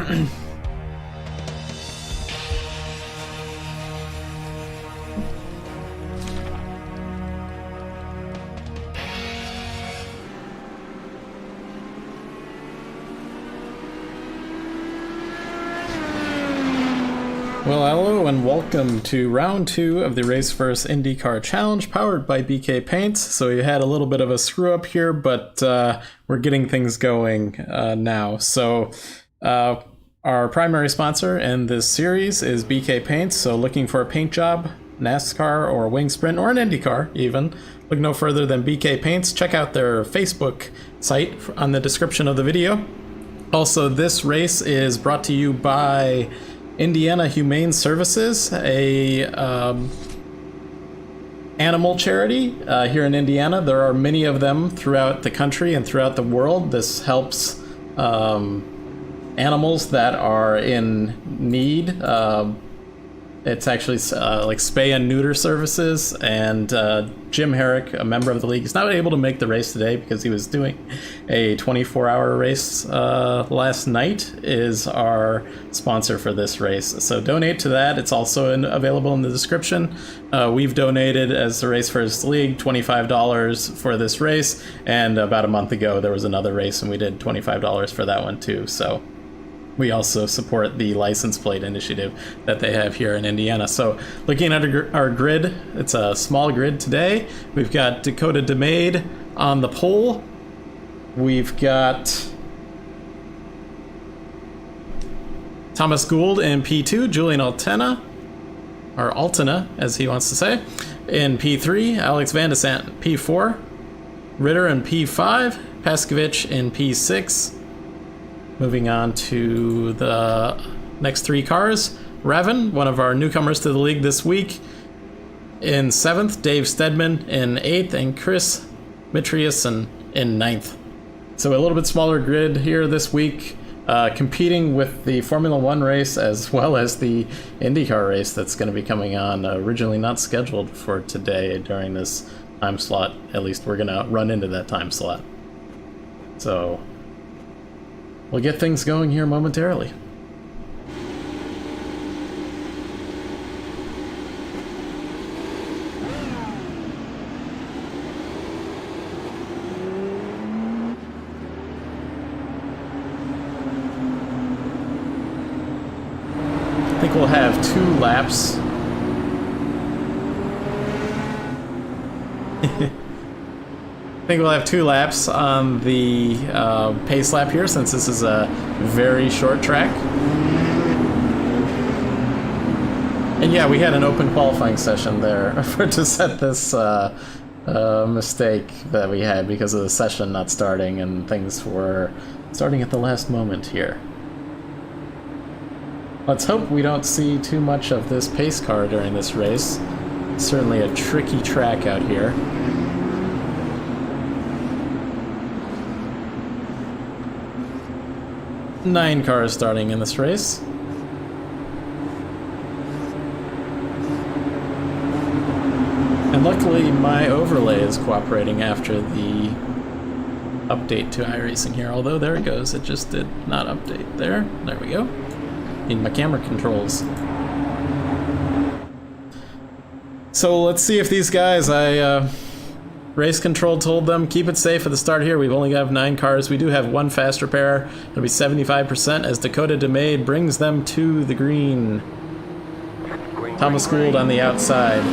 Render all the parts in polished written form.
Well, hello and welcome to round 2 of the RaceVerse IndyCar Challenge powered by BK Paints. So we had a little bit of a screw up here, but we're getting things going now. So our primary sponsor in this series is BK Paints. So looking for a paint job, NASCAR or Wing Sprint or an IndyCar even, look no further than BK Paints. Check out their Facebook site on the description of the video. Also, this race is brought to you by Indiana Humane Services, a animal charity here in Indiana. There are many of them throughout the country and throughout the world. This helps animals that are in need. It's actually like spay and neuter services, and Jim Herrick, a member of the league, is not able to make the race today because he was doing a 24-hour race last night, is our sponsor for this race. So donate to that. It's also available in the description. We've donated as the RaceVerse League $25 for this race, and about a month ago there was another race and we did $25 for that one too. So we also support the license plate initiative that they have here in Indiana. So looking at our grid, it's a small grid today. We've got Dakota DeMade on the pole. We've got Thomas Gould in P2, Julian Altena, or Altena as he wants to say, in P3, Alex Van de Sant P4, Ritter in P5, Paskovich in P6. Moving on to the next 3 cars. Revan, one of our newcomers to the league this week, in 7th, Dave Stedman in 8th, and Chris Mitriuson in 9th. So a little bit smaller grid here this week, competing with the Formula 1 race as well as the IndyCar race that's going to be coming on, originally not scheduled for today during this time slot. At least we're going to run into that time slot. So we'll get things going here momentarily. I think we'll have 2 laps. I think we'll have 2 laps on the pace lap here, since this is a very short track. And yeah, we had an open qualifying session there to set this mistake that we had because of the session not starting, and things were starting at the last moment here. Let's hope we don't see too much of this pace car during this race. It's certainly a tricky track out here. Nine cars starting in this race. And luckily my overlay is cooperating after the update to iRacing here, although there it goes, it just did not update. There we go. Need my camera controls. So let's see if these guys, Race Control told them, keep it safe at the start here. We've only got 9 cars. We do have 1 fast repair. It'll be 75% as Dakota DeMade brings them to the green. Thomas Gould on the outside.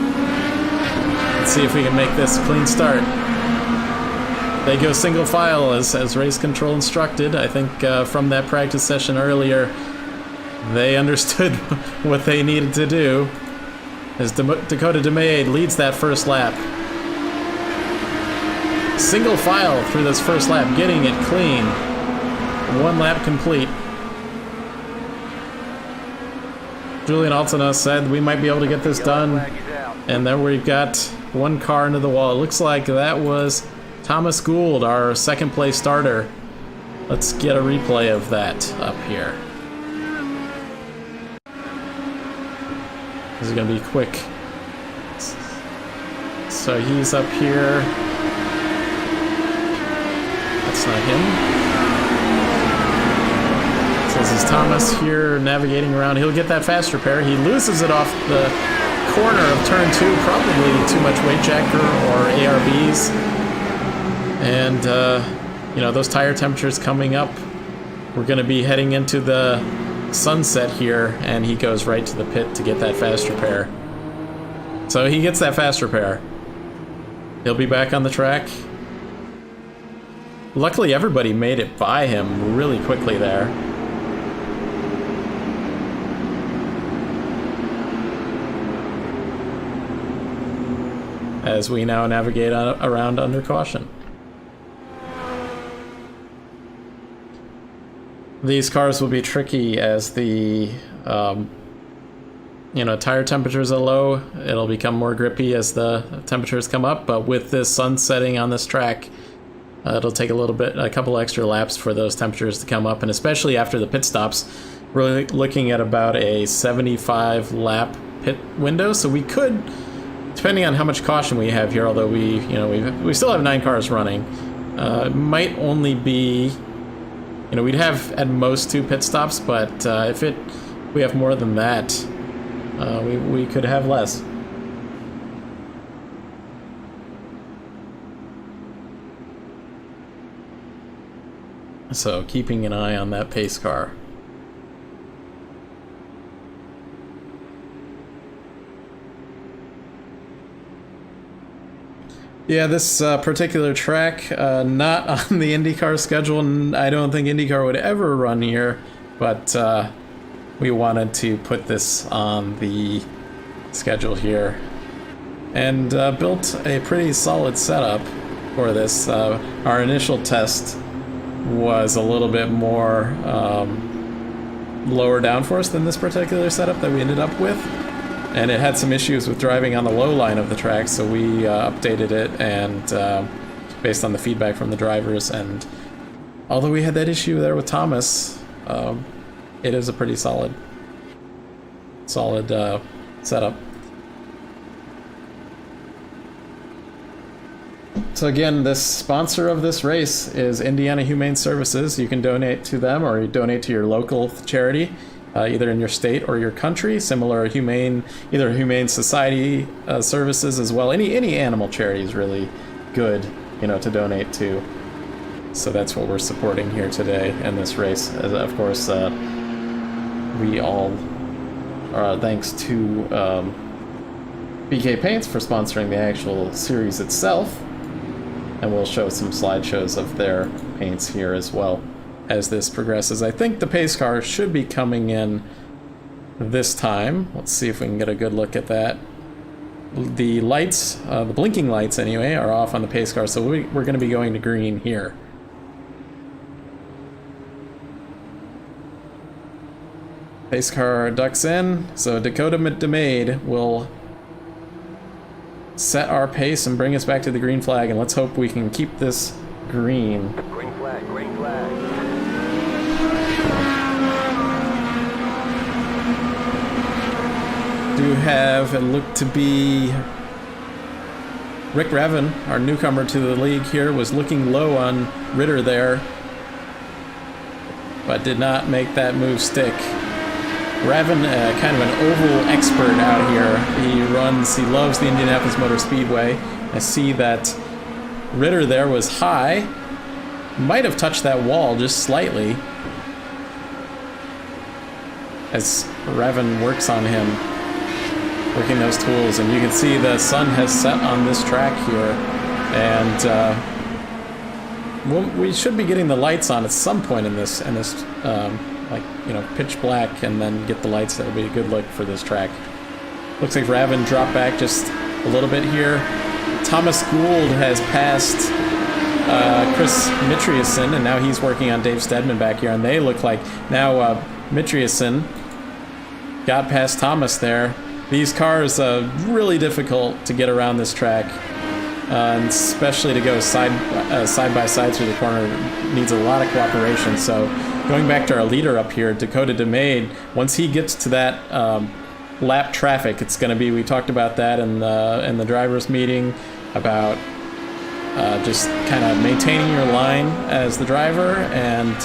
Let's see if we can make this a clean start. They go single file as Race Control instructed. I think from that practice session earlier, they understood what they needed to do. As Dakota DeMade leads that first lap. Single file through this first lap, getting it clean. 1 lap complete. Julian Altena said we might be able to get this done. And then we've got 1 car into the wall. It looks like that was Thomas Gould, our 2nd place starter. Let's get a replay of that up here. This is going to be quick. So he's up here. That's not him. So This is Thomas here navigating around. He'll get that fast repair. He loses it off the corner of turn 2, probably too much weight jacker or ARBs. And, you know, those tire temperatures coming up. We're going to be heading into the sunset here, and he goes right to the pit to get that fast repair. So he gets that fast repair. He'll be back on the track. Luckily, everybody made it by him really quickly there. As we now navigate around under caution. These cars will be tricky as the you know, tire temperatures are low. It'll become more grippy as the temperatures come up, but with this sun setting on this track, it'll take a couple extra laps for those temperatures to come up, and especially after the pit stops, we're looking at about a 75 lap pit window. So we could, depending on how much caution we have here, although we still have 9 cars running, it might only be, you know, we'd have at most 2 pit stops, but if we have more than that, we could have less. So keeping an eye on that pace car. Yeah, this particular track, not on the IndyCar schedule, and I don't think IndyCar would ever run here, but we wanted to put this on the schedule here. And built a pretty solid setup for this. Our initial test was a little bit more lower downforce than this particular setup that we ended up with, and it had some issues with driving on the low line of the track, so we updated it, and based on the feedback from the drivers. And although we had that issue there with Thomas, it is a pretty solid setup. So again, this sponsor of this race is Indiana Humane Services. You can donate to them, or you donate to your local charity, either in your state or your country. Similar either Humane Society services as well. Any animal charity is really good, you know, to donate to. So that's what we're supporting here today in this race. As of course, we all thanks to BK Paints for sponsoring the actual series itself. And we'll show some slideshows of their paints here as well as this progresses. I think the pace car should be coming in this time. Let's see if we can get a good look at that. The lights, the blinking lights anyway, are off on the pace car, so we're going to be going to green here. Pace car ducks in, so Dakota DeMade will set our pace and bring us back to the green flag, and let's hope we can keep this green. Green flag, green flag. Do have it look to be Rick Revan, our newcomer to the league here, was looking low on Ritter there, but did not make that move stick. Raven, kind of an oval expert out here. He loves the Indianapolis Motor Speedway. I see that Ritter there was high. Might have touched that wall just slightly as Raven works on him, working those tools. And you can see the sun has set on this track here. And we should be getting the lights on at some point in this like, you know, pitch black, and then get the lights. That'll be a good look for this track. Looks like Raven dropped back just a little bit here. Thomas Gould has passed Chris Mitriason, and now he's working on Dave Stedman back here, and they look like now Mitriason got past Thomas there. These cars are really difficult to get around this track, and especially to go side by side through the corner needs a lot of cooperation. So going back to our leader up here, Dakota DeMade, once he gets to that lap traffic, it's going to be, we talked about that in the drivers meeting, about just kind of maintaining your line as the driver and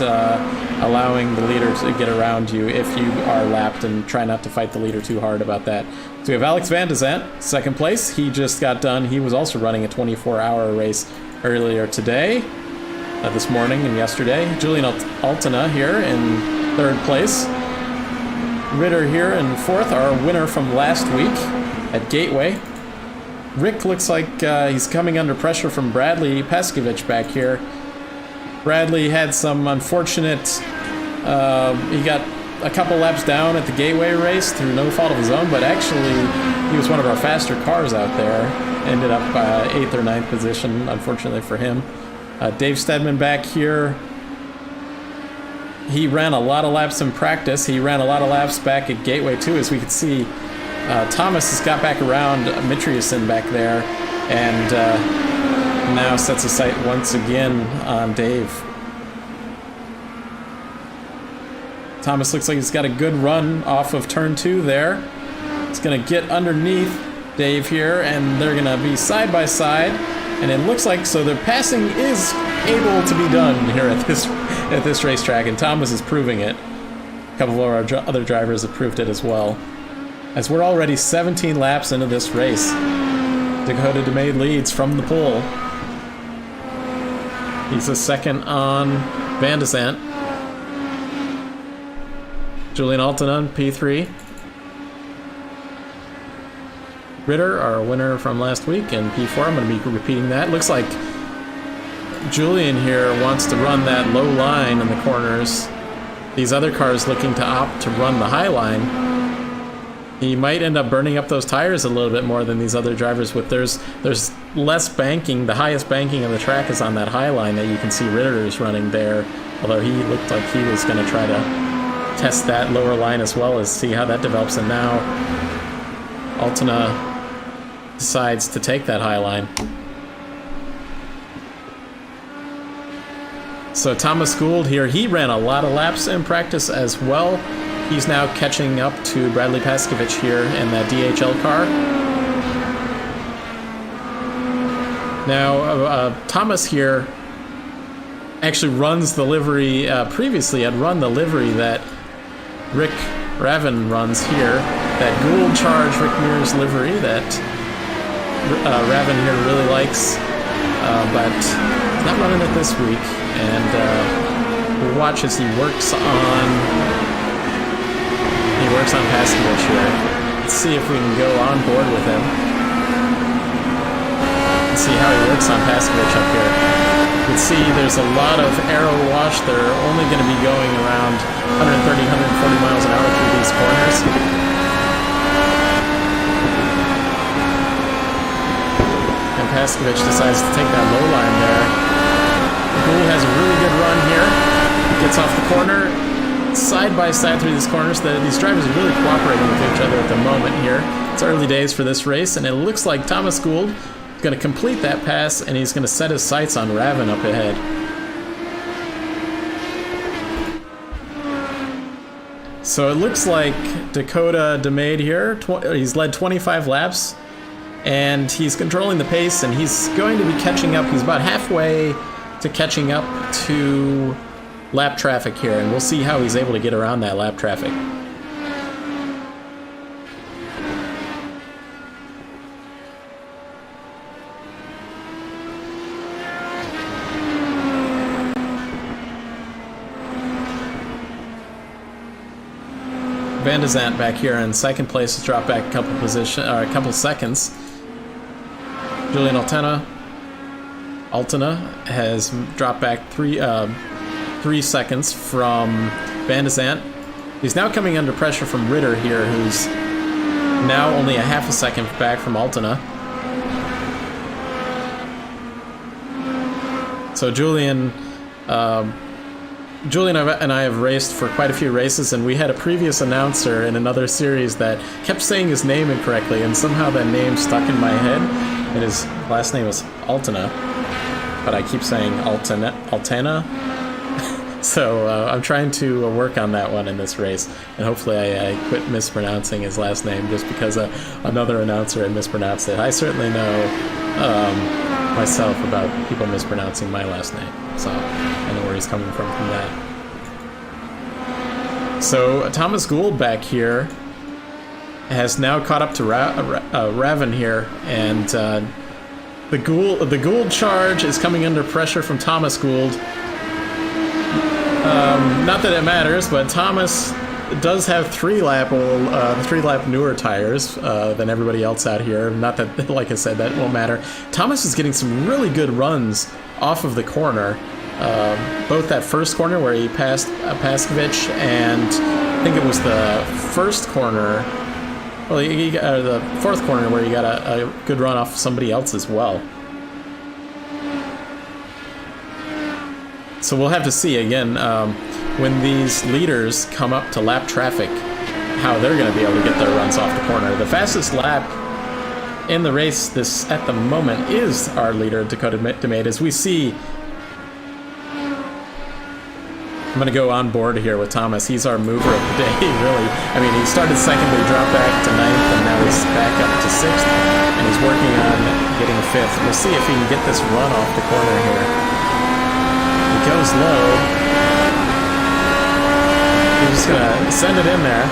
allowing the leader to get around you if you are lapped, and try not to fight the leader too hard about that. So we have Alex Van de Zandt, second place. He just got done. He was also running a 24-hour race earlier today, this morning and yesterday. Julian Altena here in third place. Ritter here in fourth, our winner from last week at Gateway. Rick looks like he's coming under pressure from Bradley Paskovich back here. Bradley had some unfortunate, he got a couple laps down at the Gateway race through no fault of his own, but actually he was one of our faster cars out there. Ended up 8th or 9th position, unfortunately for him. Dave Stedman back here. He ran a lot of laps in practice. He ran a lot of laps back at Gateway too, as we could see. Thomas has got back around Mitriusin back there, and now sets a sight once again on Dave. Thomas looks like he's got a good run off of turn 2 there. He's going to get underneath Dave here, and they're going to be side by side. And it looks like, so the passing is able to be done here at this racetrack, and Thomas is proving it. A couple of our other drivers have proved it as well. As we're already 17 laps into this race, Dakota DeMay leads from the pole. He's a second on Van de Zandt. Julian Altonen, P3. Ritter, our winner from last week, in P4. I'm going to be repeating that. Looks like Julian here wants to run that low line in the corners. These other cars looking to opt to run the high line. He might end up burning up those tires a little bit more than these other drivers. With there's less banking. The highest banking on the track is on that high line that you can see Ritter is running there. Although he looked like he was going to try to test that lower line as well, as see how that develops. And now Altena decides to take that high line. So Thomas Gould here, he ran a lot of laps in practice as well. He's now catching up to Bradley Paskovich here in that DHL car. Now, Thomas here actually runs the livery, previously had run the livery that Rick Ravin runs here, that Gould Charge Rick Muir's livery that Ravin here really likes, but he's not running it this week, and we'll watch as he works on Paskovich here. Let's see if we can go on board with him. Let's see how he works on Paskovich up here. You can see there's a lot of aero wash. They're only going to be going around 130, 140 miles an hour through these corners. And Paskovich decides to take that low line there. Gould has a really good run here. Gets off the corner, side by side through these corners. These drivers are really cooperating with each other at the moment here. It's early days for this race, and it looks like Thomas Gould is going to complete that pass, and he's going to set his sights on Ravin up ahead. So it looks like Dakota DeMade here, he's led 25 laps, and he's controlling the pace, and he's going to be catching up. He's about halfway to catching up to lap traffic here, and we'll see how he's able to get around that lap traffic. Van de Zandt back here in second place has dropped back a couple seconds. Julian Altena has dropped back 3 seconds from Van de Zandt. He's now coming under pressure from Ritter here, who's now only a half a second back from Altena. So Julian and I have raced for quite a few races, and we had a previous announcer in another series that kept saying his name incorrectly, and somehow that name stuck in my head, and his last name was Altena, but I keep saying Altena. So I'm trying to work on that one in this race, and hopefully I quit mispronouncing his last name just because another announcer had mispronounced it. I certainly know myself about people mispronouncing my last name, so I know where he's coming from that. So Thomas Gould back here has now caught up to Raven here, and the Gould charge is coming under pressure from Thomas Gould. Not that it matters, but Thomas does have 3-lap newer tires than everybody else out here. Not that, like I said, that won't matter. Thomas is getting some really good runs off of the corner. Both that first corner where he passed Paskovich, and I think it was the first corner, well, the fourth corner where he got a good run off somebody else as well. So we'll have to see again when these leaders come up to lap traffic, how they're going to be able to get their runs off the corner. The fastest lap in the race this at the moment is our leader, Dakota DeMade. As we see, I'm going to go on board here with Thomas. He's our mover of the day, really. I mean, he started second, but he dropped back to 9th, and now he's back up to 6th, and he's working on getting 5th. We'll see if he can get this run off the corner here. He goes low. He's just going to send it in there.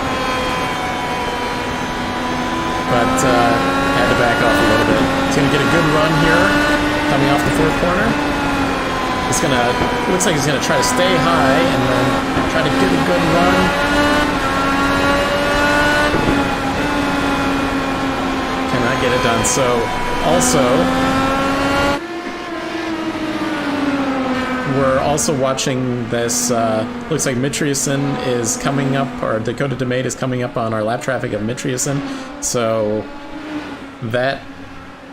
But had to back off a little bit. He's going to get a good run here, coming off the 4th corner. He's going to, looks like he's going to try to stay high and then try to get a good run. Cannot get it done. So, also, we're also watching this, looks like Mitriusin is coming up, or Dakota DeMade is coming up on our lap traffic of Mitriusin. So that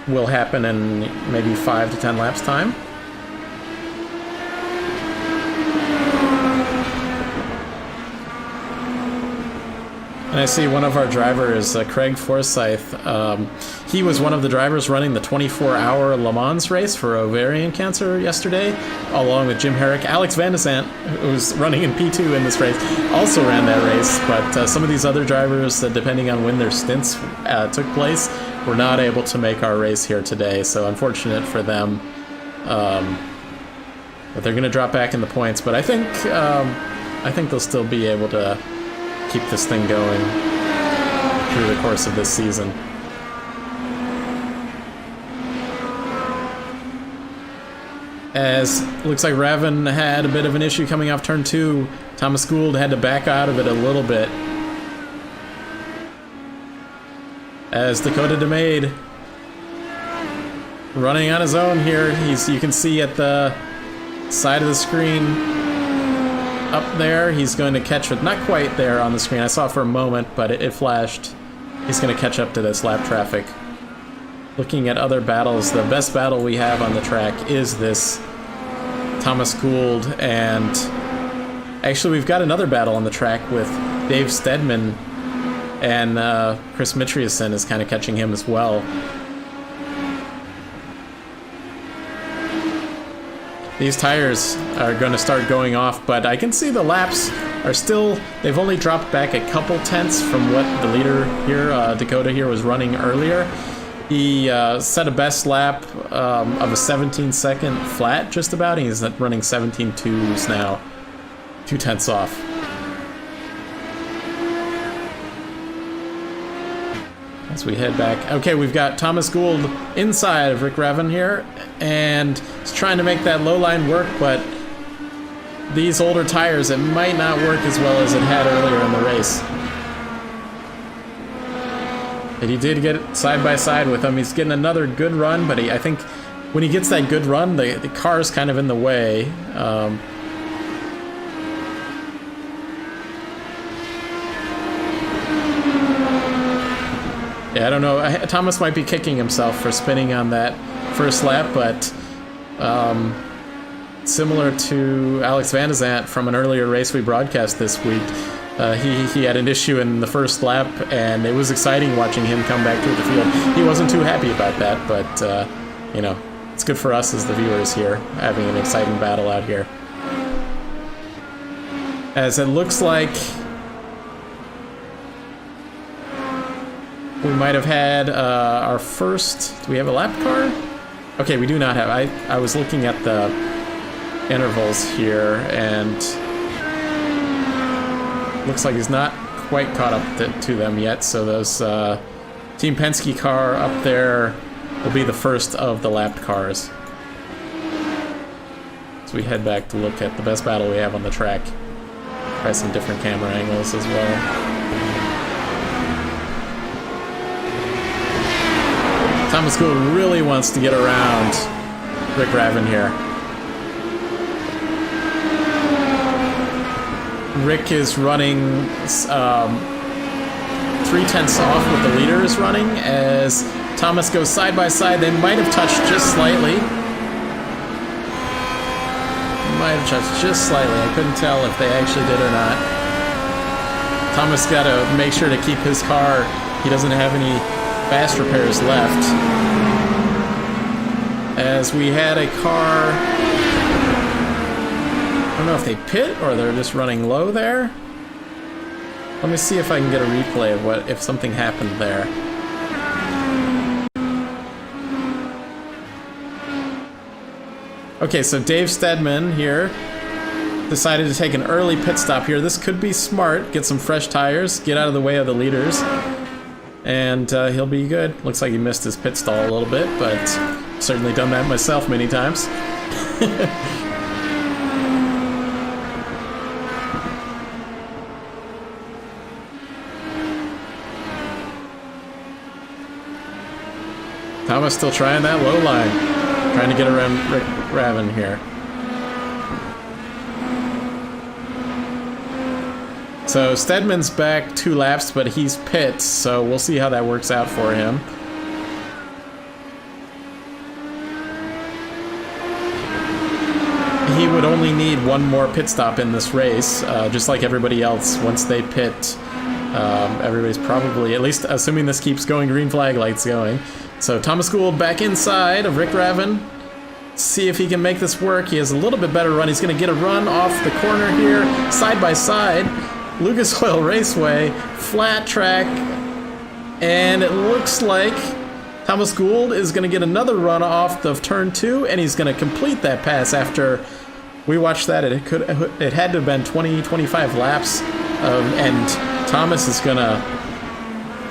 will happen in maybe 5 to 10 laps time. And I see one of our drivers, Craig Forsyth. He was one of the drivers running the 24-hour Le Mans race for ovarian cancer yesterday, along with Jim Herrick. Alex Van de Sant, who's running in P2 in this race, also ran that race. But some of these other drivers, depending on when their stints took place, were not able to make our race here today. So unfortunate for them. But they're going to drop back in the points. But I think they'll still be able to keep this thing going through the course of this season. As looks like Raven had a bit of an issue coming off turn 2, Thomas Gould had to back out of it a little bit. As Dakota DeMade running on his own here, you can see at the side of the screen up there, he's going to catch it. Not quite there on the screen. I saw it for a moment, but it flashed. He's going to catch up to this lap traffic. Looking at other battles, the best battle we have on the track is this Thomas Gould, and actually we've got another battle on the track with Dave Stedman, and Chris Mitriusin is kind of catching him as well. These tires are going to start going off, but I can see the laps are still, they've only dropped back a couple tenths from what the leader here, Dakota here, was running earlier. He set a best lap of a 17-second flat, just about. He's running 17.2s now, 2 tenths off. As we head back. Okay, we've got Thomas Gould inside of Rick Raven here, and he's trying to make that low line work, but these older tires, it might not work as well as it had earlier in the race. But he did get side by side with him. He's getting another good run, but I think when he gets that good run, the car's kind of in the way. Yeah, I don't know. Thomas might be kicking himself for spinning on that first lap, but similar to Alex Van de Sant from an earlier race we broadcast this week, he had an issue in the first lap, and it was exciting watching him come back through the field. He wasn't too happy about that, but you know, it's good for us as the viewers here, having an exciting battle out here. As it looks like we might have had our first... Do we have a lap car? Okay, we do not have... I was looking at the intervals here, and looks like he's not quite caught up to them yet, so those Team Penske car up there will be the first of the lapped cars. So we head back to look at the best battle we have on the track. Try some different camera angles as well. Thomas Gould really wants to get around Rick Raven here. Rick is running 3/10 off what the leader is running as Thomas goes side by side. They might have touched just slightly. Might have touched just slightly. I couldn't tell if they actually did or not. Thomas got to make sure to keep his car. He doesn't have any fast repairs left. As we had a car, I don't know if they pit or they're just running low there. Let me see if I can get a replay of what if something happened there. Okay, so Dave Stedman here decided to take an early pit stop here. This could be smart. Get some fresh tires, get out of the way of the leaders, and he'll be good. Looks like he missed his pit stall a little bit, but certainly done that myself many times. Thomas still trying that low line. Trying to get around Rick Raven here. So Stedman's back 2 laps, but he's pit, so we'll see how that works out for him. He would only need 1 more pit stop in this race, just like everybody else. Once they pit, everybody's probably, at least assuming this keeps going, green flag lights going. So Thomas Gould back inside of Rick Raven. See if he can make this work. He has a little bit better run. He's going to get a run off the corner here, side by side. Lucas Oil Raceway, flat track, and it looks like Thomas Gould is going to get another run off the turn 2, and he's going to complete that pass after we watched that. It had to have been 20-25 laps, and Thomas is going to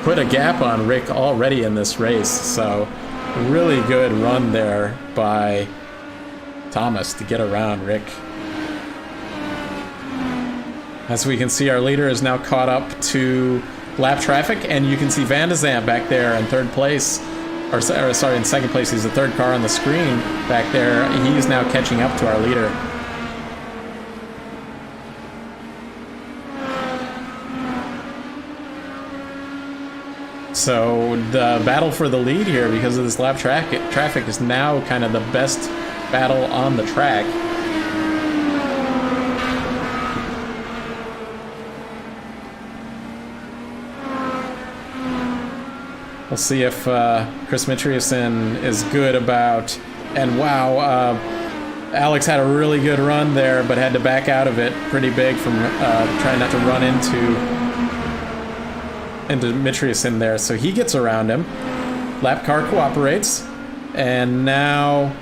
put a gap on Rick already in this race. So really good run there by Thomas to get around Rick. As we can see, our leader is now caught up to lap traffic, and you can see Van de Zamp back there in 3rd place, or sorry, in 2nd place. He's the 3rd car on the screen back there. He's now catching up to our leader. So the battle for the lead here, because of this lap traffic, is now kind of the best battle on the track. We'll see if Chris Mitriusin is good about... And wow, Alex had a really good run there, but had to back out of it pretty big from trying not to run into Mitriusin there. So he gets around him. Lap car cooperates. And now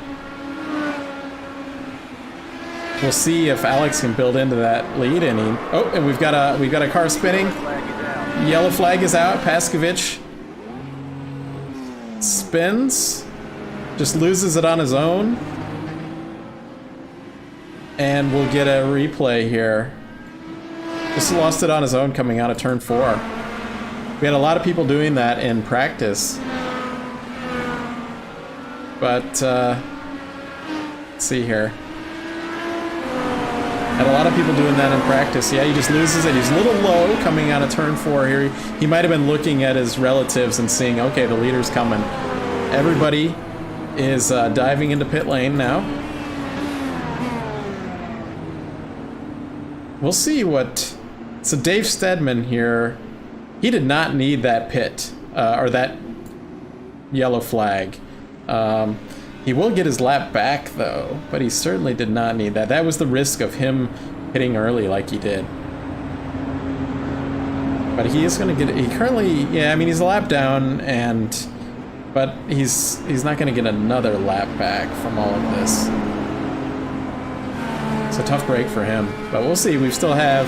we'll see if Alex can build into that lead inning. Oh, and we've got a car spinning. Yellow flag is out. Paskovich spins, just loses it on his own, and we'll get a replay here. Just lost it on his own coming out of turn 4. We had a lot of people doing that in practice, but let's see here. Had a lot of people doing that in practice. Yeah, he just loses it. He's a little low coming out of turn 4 here. He might have been looking at his relatives and seeing, okay, the leader's coming. Everybody is diving into pit lane now. We'll see what... So Dave Stedman here, he did not need that pit, or that yellow flag. He will get his lap back, though, but he certainly did not need that. That was the risk of him hitting early like he did. But he is going to get... He currently... Yeah, I mean, he's a lap down, and But he's not going to get another lap back from all of this. It's a tough break for him, but we'll see. We still have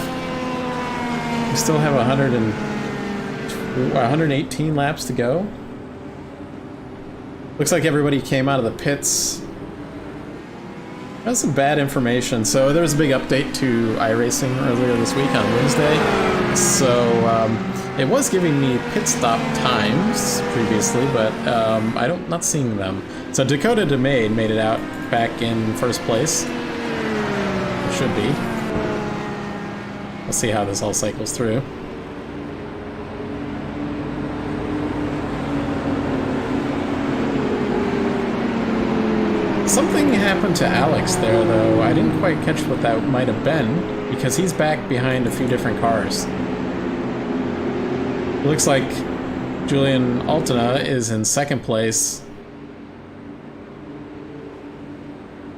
118 laps to go. Looks like everybody came out of the pits. That's some bad information. So there was a big update to iRacing earlier this week on Wednesday. So it was giving me pit stop times previously, but I'm not seeing them. So Dakota DeMade made it out back in first place. It should be. We'll see how this all cycles through. Something happened to Alex there, though. I didn't quite catch what that might have been, because he's back behind a few different cars. It looks like Julian Altena is in second place.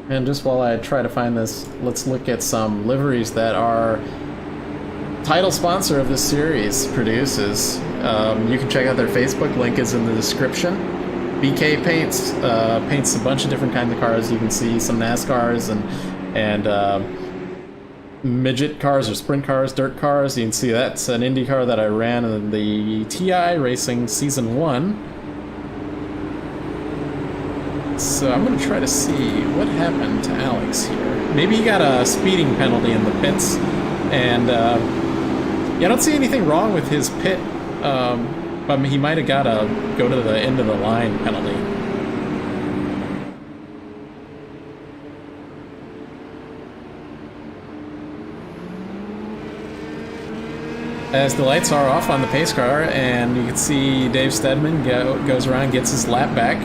And just while I try to find this, let's look at some liveries that our title sponsor of this series produces. You can check out their Facebook, link is in the description. BK paints a bunch of different kinds of cars. You can see some NASCARs and midget cars or sprint cars, dirt cars. You can see that's an IndyCar that I ran in the TI Racing Season 1. So I'm going to try to see what happened to Alex here. Maybe he got a speeding penalty in the pits. And yeah, I don't see anything wrong with his pit. But he might have got a go to the end of the line penalty. As the lights are off on the pace car, and you can see Dave Stedman goes around, gets his lap back.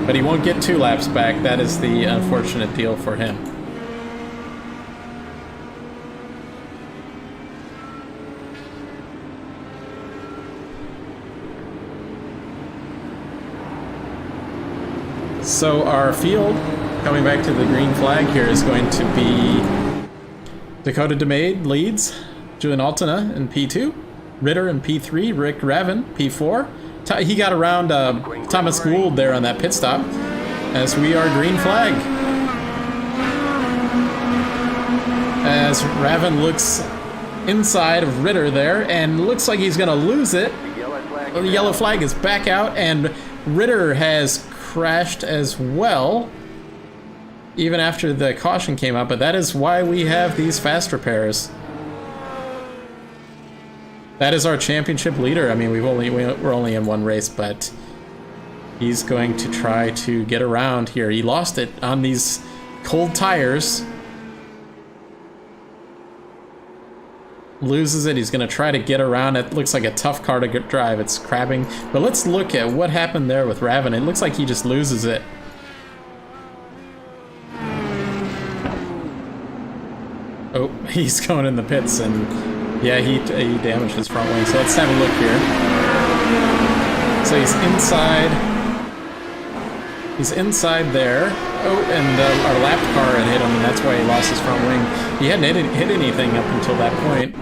But he won't get 2 laps back. That is the unfortunate deal for him. So our field, coming back to the green flag here, is going to be Dakota DeMade leads, Julian Altena in P2, Ritter in P3, Rick Ravin P4. He got around Thomas Gould there on that pit stop, as we are green flag. As Ravin looks inside of Ritter there, and looks like he's going to lose it. The yellow flag is back out, and Ritter has crashed as well, even after the caution came out, but that is why we have these fast repairs. That is our championship leader. I mean, we're only in one race, but he's going to try to get around here. He lost it on these cold tires. Loses it. He's going to try to get around. It looks like a tough car to drive. It's crabbing. But let's look at what happened there with Ravin. It looks like he just loses it. Oh, he's going in the pits, and yeah, he damaged his front wing. So let's have a look here. So he's inside. He's inside there. Oh, and our lap car had hit him, and that's why he lost his front wing. He hadn't hit anything up until that point.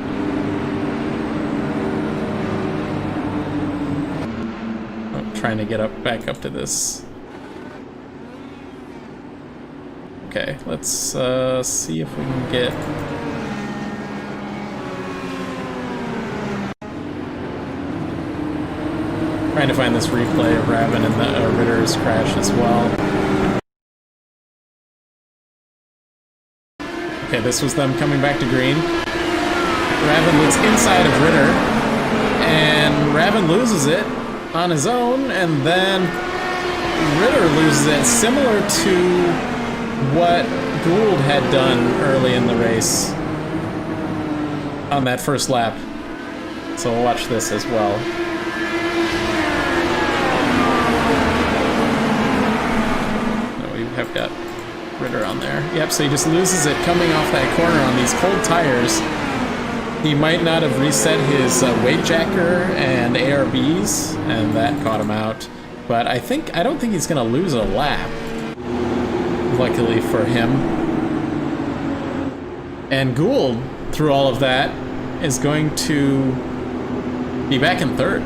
I'm trying to get back up to this. Okay, let's see if we can get... Trying to find this replay of Ravin and the Ritter's crash as well. Okay, this was them coming back to green. Ravin looks inside of Ritter, and Ravin loses it on his own, and then Ritter loses it, similar to what Gould had done early in the race on that first lap. So we'll watch this as well. Have got Ritter on there. Yep, so he just loses it coming off that corner on these cold tires. He might not have reset his weight jacker and ARBs, and that caught him out. But I don't think he's going to lose a lap, luckily for him. And Gould, through all of that, is going to be back in third.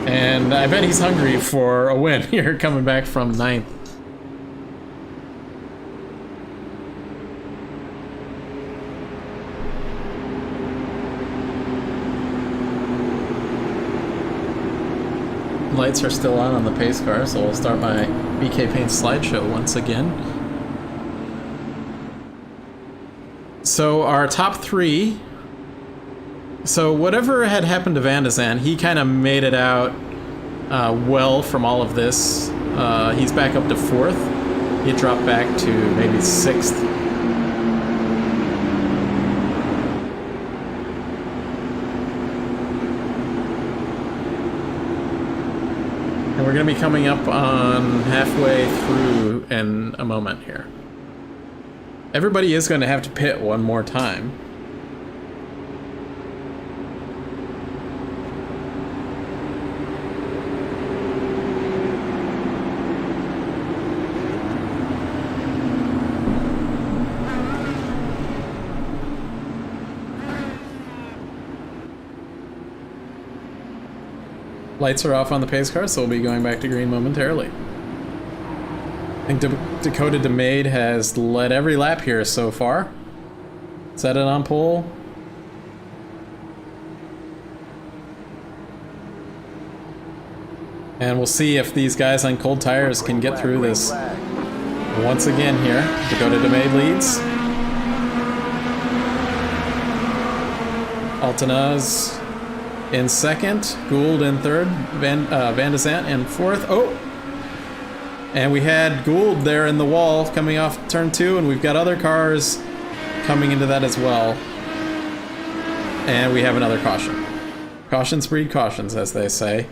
And I bet he's hungry for a win here, coming back from 9th. Lights are still on the pace car, so we'll start my BK Paint slideshow once again. So our top 3. So whatever had happened to Van de Zandt, he kind of made it out well from all of this. He's back up to 4th. He dropped back to maybe 6th. And we're going to be coming up on halfway through in a moment here. Everybody is going to have to pit one more time. Lights are off on the pace car, so we'll be going back to green momentarily. I think Dakota DeMade has led every lap here so far. Set it on pole. And we'll see if these guys on cold tires can get through this. Once again here, Dakota DeMade leads. Altanaz in 2nd, Gould in 3rd, Van de Zandt in 4th. Oh! And we had Gould there in the wall coming off turn 2, and we've got other cars coming into that as well. And we have another caution. Cautions breed cautions, as they say.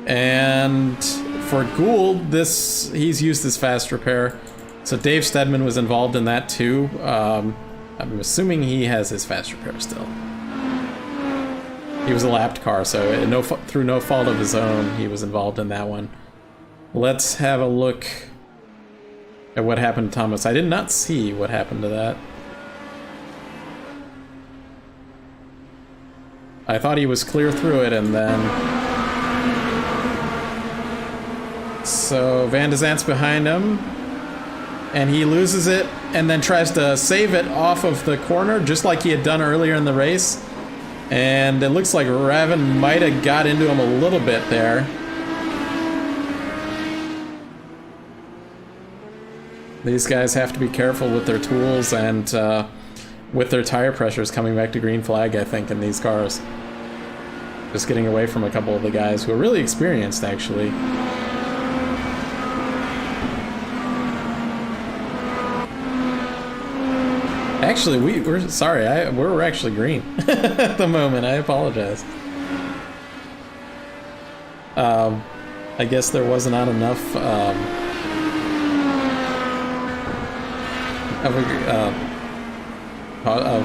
And for Gould, he's used his fast repair. So Dave Steadman was involved in that too. I'm assuming he has his fast repair still. He was a lapped car, so through no fault of his own, he was involved in that one. Let's have a look at what happened to Thomas. I did not see what happened to that. I thought he was clear through it, and then... So Van de Zandt's behind him, and he loses it, and then tries to save it off of the corner, just like he had done earlier in the race. And it looks like Raven might have got into him a little bit there. These guys have to be careful with their tools and with their tire pressures coming back to green flag, I think, in these cars. Just getting away from a couple of the guys who are really experienced, actually. Actually, we're sorry. We're actually green at the moment. I apologize. I guess there was not enough of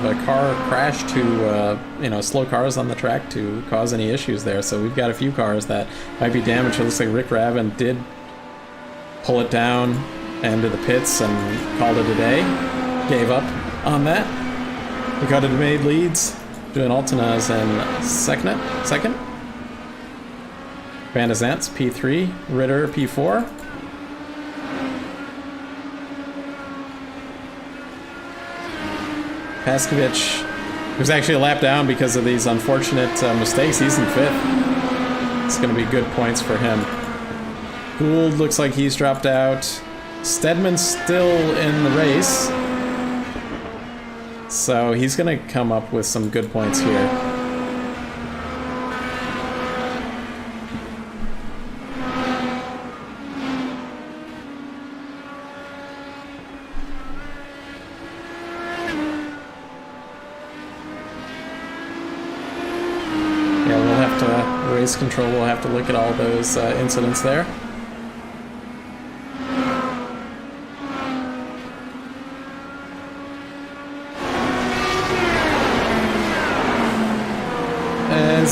a car crash to slow cars on the track to cause any issues there. So we've got a few cars that might be damaged. It looks like Rick Raven did pull it down into the pits and called it a day. Gave up on that. Dakota DeMade leads. Doing Altanaz in second. Van de Zandt's P3. Ritter P4. Paskovich, who's actually a lap down because of these unfortunate mistakes, he's in 5th. It's going to be good points for him. Gould looks like he's dropped out. Steadman's still in the race. So he's going to come up with some good points here. Yeah, we'll have to, race control, we'll have to look at all those incidents there.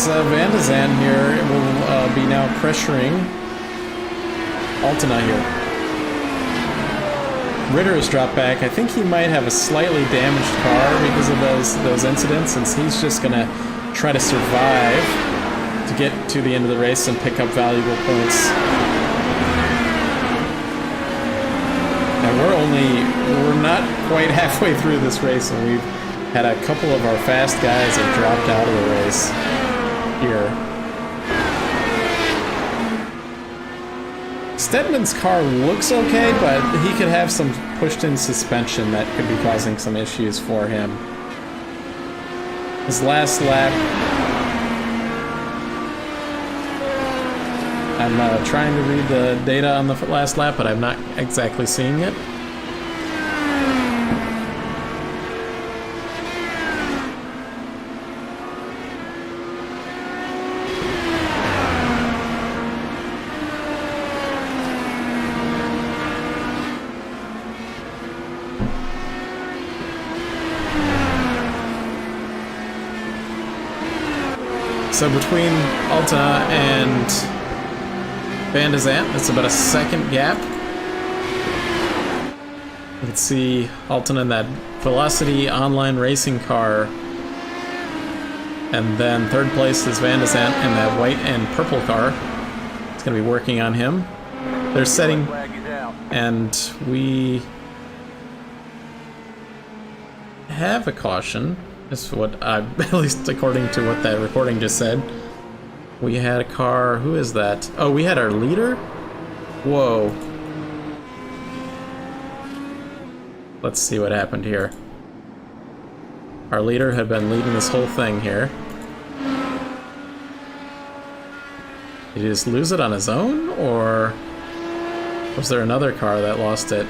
Van de Zandt here will be now pressuring Altena here. Ritter has dropped back. I think he might have a slightly damaged car because of those incidents, since he's just gonna try to survive. to get to the end of the race and pick up valuable points. And we're not quite halfway through this race, and we've had a couple of our fast guys have dropped out of the race here. Stedman's car looks okay, but he could have some pushed-in suspension that could be causing some issues for him. His last lap, I'm trying to read the data on the last lap, but I'm not exactly seeing it. So between Altena and Van de Zandt, it's about a second gap. You can see Altena in that Velocity online racing car. And then third place is Van de Zandt in that white and purple car. It's going to be working on him. They're setting, and we have a caution. That's what at least according to what that recording just said. We had a car. Who is that? Oh, we had our leader? Whoa. Let's see what happened here. Our leader had been leading this whole thing here. Did he just lose it on his own, or was there another car that lost it?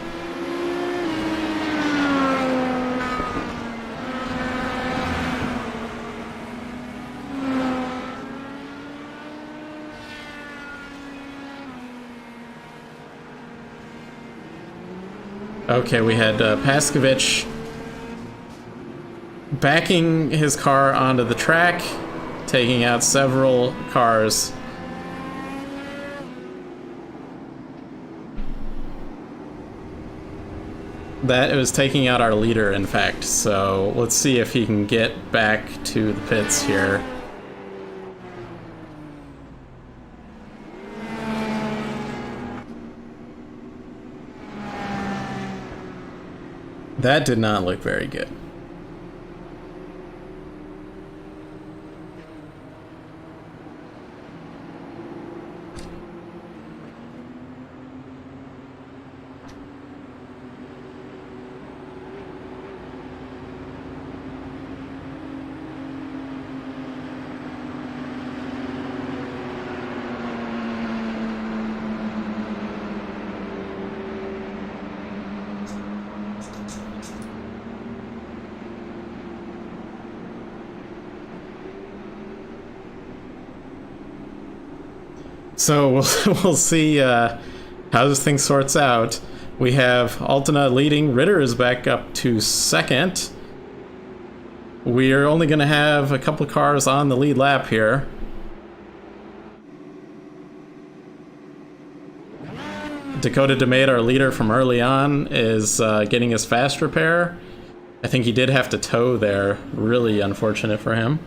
Okay, we had Paskovich backing his car onto the track, taking out several cars. That it was taking out our leader, in fact, so let's see if he can get back to the pits here. That did not look very good. So we'll see how this thing sorts out. We have Altena leading. Ritter is back up to second. We are only going to have a couple cars on the lead lap here. Dakota DeMade, our leader from early on, is getting his fast repair. I think he did have to tow there. Really unfortunate for him.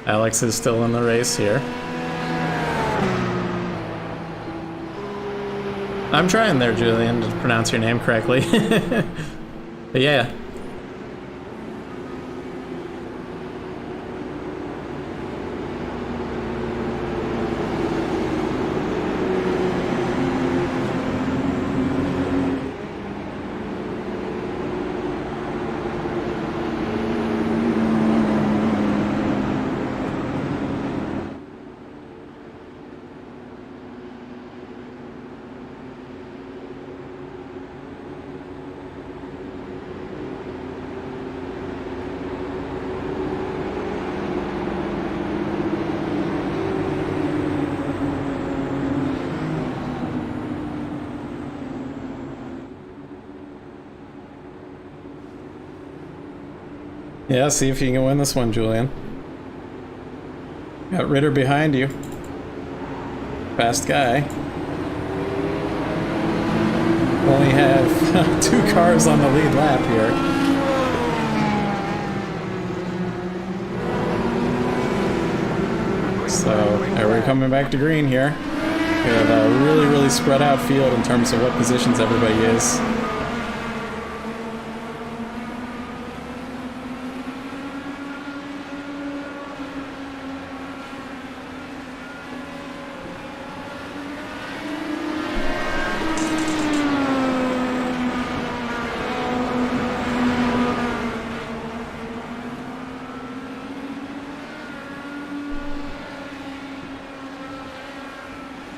Alex is still in the race here. I'm trying there, Julian, to pronounce your name correctly. But yeah. Yeah, see if you can win this one, Julian. Got Ritter behind you. Fast guy. Only have 2 cars on the lead lap here. So, we're coming back to green here. We have a really, really spread out field in terms of what positions everybody is.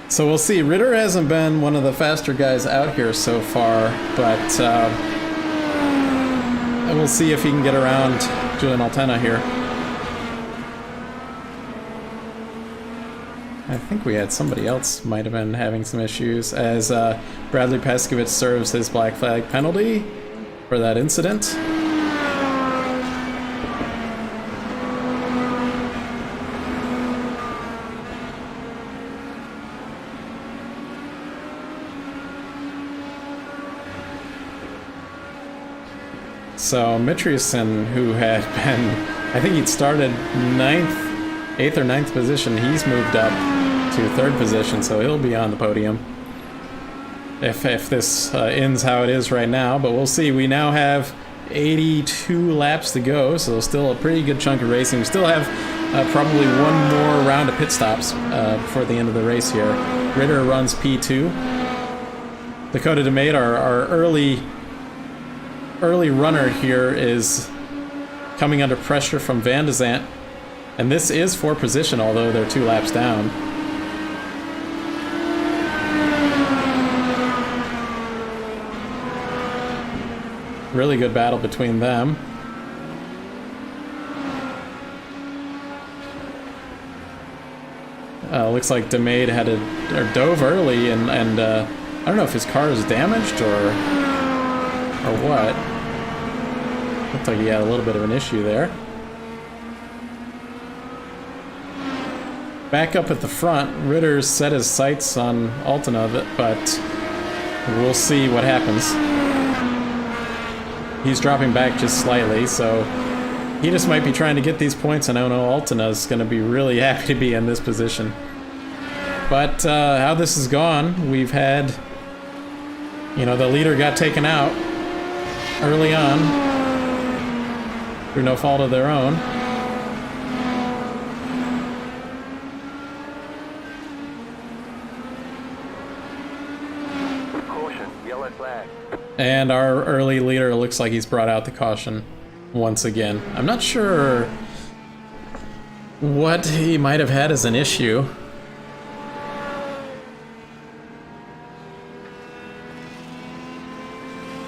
So we'll see. Ritter hasn't been one of the faster guys out here so far, but we'll see if he can get around Julian Altena here. I think we had somebody else might have been having some issues as Bradley Peskovich serves his black flag penalty for that incident. So Mitriusen, who had been, I think he'd started 8th or 9th position, he's moved up to 3rd position, so he'll be on the podium if this ends how it is right now. But we'll see. We now have 82 laps to go, so still a pretty good chunk of racing. We still have probably one more round of pit stops before the end of the race here. Ritter runs P2. Dakota DeMate, our early runner here, is coming under pressure from Van de Zandt, and this is for position, although they're 2 laps down. Really good battle between them. Looks like DeMade had dove early, and I don't know if his car is damaged or what. Looked like he had a little bit of an issue there. Back up at the front, Ritter's set his sights on Altena, but we'll see what happens. He's dropping back just slightly, so he just might be trying to get these points, and I know Altena's going to be really happy to be in this position. But how this has gone, we've had, the leader got taken out early on through no fault of their own. Caution, yellow flag. And our early leader looks like he's brought out the caution once again. I'm not sure what he might have had as an issue.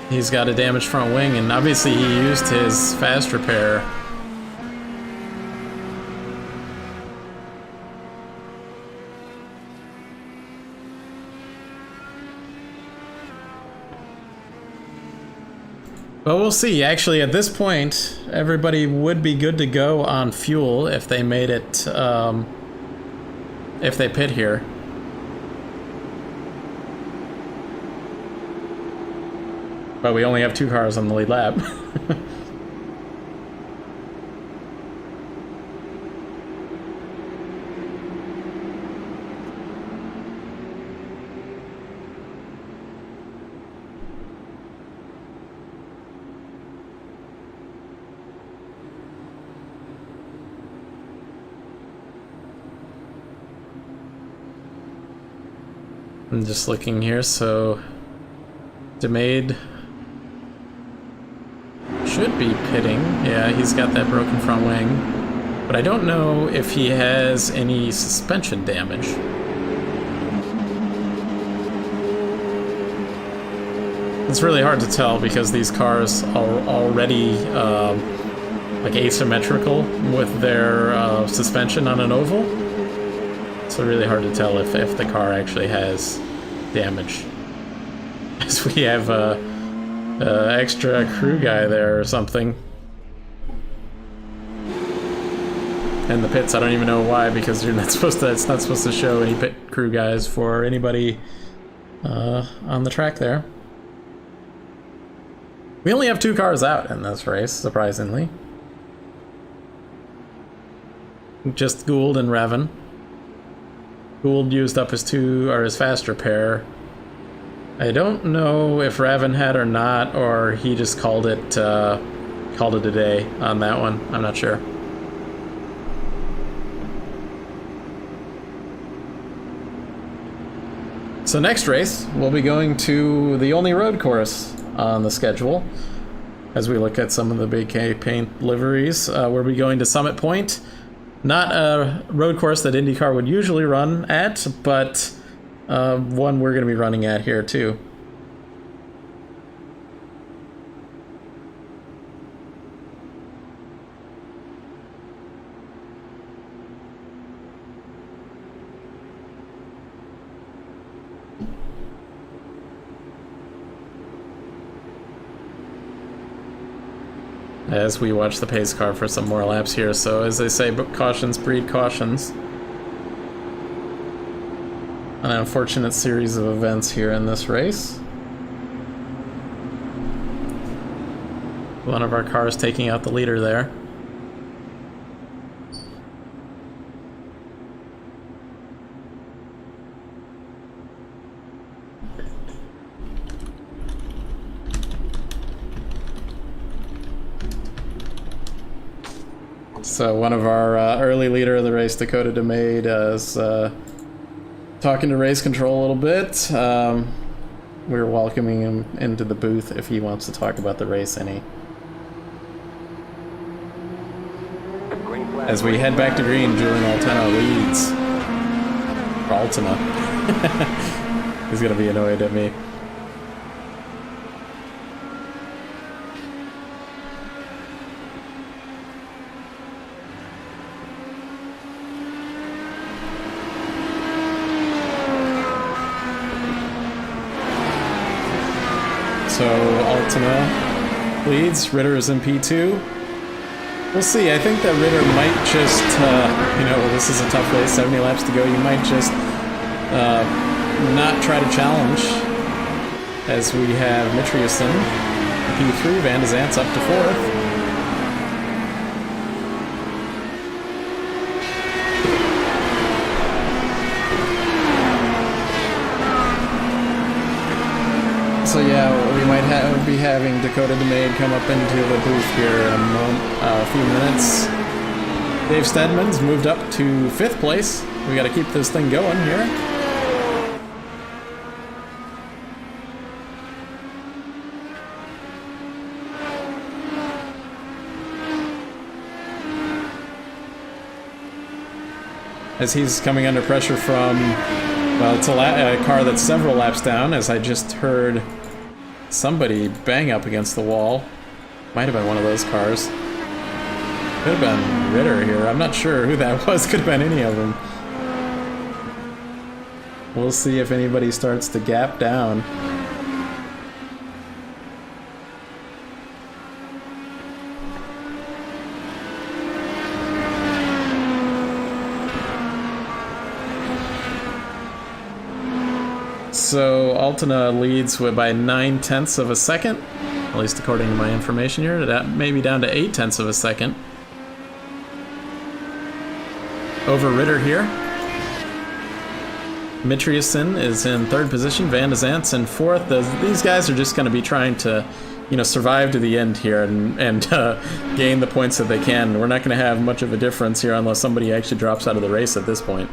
He's got a damaged front wing, and obviously he used his fast repair. But we'll see. Actually, at this point, everybody would be good to go on fuel if they made it, if they pit here. But we only have 2 cars on the lead lap. I'm just looking here, so DeMade should be pitting. Yeah, he's got that broken front wing. But I don't know if he has any suspension damage. It's really hard to tell because these cars are already like asymmetrical with their suspension on an oval. So really hard to tell if the car actually has damage. As we have extra crew guy there or something. in the pits. I don't even know why, because you're not supposed to. It's not supposed to show any pit crew guys for anybody on the track there. We only have 2 cars out in this race, surprisingly. Just Gould and Revan. Gould used up his his faster pair. I don't know if Revan had or not, or he just called it a day on that one. I'm not sure. So next race, we'll be going to the only road course on the schedule. As we look at some of the big paint liveries, we'll be going to Summit Point. Not a road course that IndyCar would usually run at, but one we're going to be running at here too. As we watch the pace car for some more laps here. So as they say, cautions breed cautions. An unfortunate series of events here in this race. One of our cars taking out the leader there. So one of our early leader of the race, Dakota DeMade, is talking to race control a little bit. We're welcoming him into the booth if he wants to talk about the race any. As we head back to green, Julian Altena leads. Or Altena. He's gonna be annoyed at me. So Altena leads, Ritter is in P2. We'll see, I think that Ritter might just, this is a tough race, 70 laps to go, you might just not try to challenge, as we have Mitriusin P3, Van de Zandt's up to 4th. So yeah, we might be having Dakota DeMade come up into the booth here in a few minutes. Dave Stedman's moved up to 5th place. We got to keep this thing going here. As he's coming under pressure from, well, it's a car that's several laps down, as I just heard somebody bang up against the wall. Might have been one of those cars. Could have been Ritter here. I'm not sure who that was. Could have been any of them. We'll see if anybody starts to gap down. So Altena leads by 9/10 of a second, at least according to my information here. That may be down to 8/10 of a second. Over Ritter here. Mitriusin is in 3rd position. Van de Zandt's in 4th. These guys are just going to be trying to, survive to the end here and gain the points that they can. We're not going to have much of a difference here unless somebody actually drops out of the race at this point.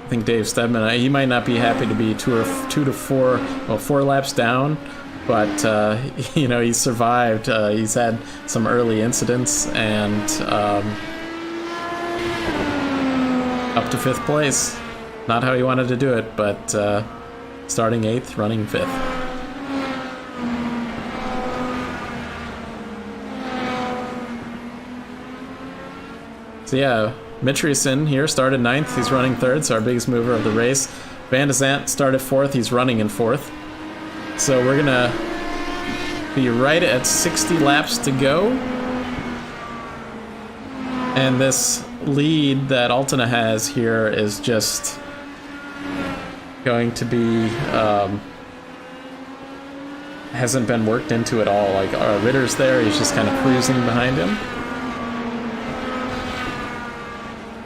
I think Dave Stedman, he might not be happy to be 4 laps down, but he survived. He's had some early incidents and up to 5th place. Not how he wanted to do it, but starting 8th, running 5th. So yeah, Mitriusin here started 9th. He's running 3rd, so our biggest mover of the race. Van de Zandt started 4th. He's running in 4th. So we're gonna be right at 60 laps to go. And this lead that Altena has here is just going to be hasn't been worked into at all. Like Ritter's there, he's just kind of cruising behind him.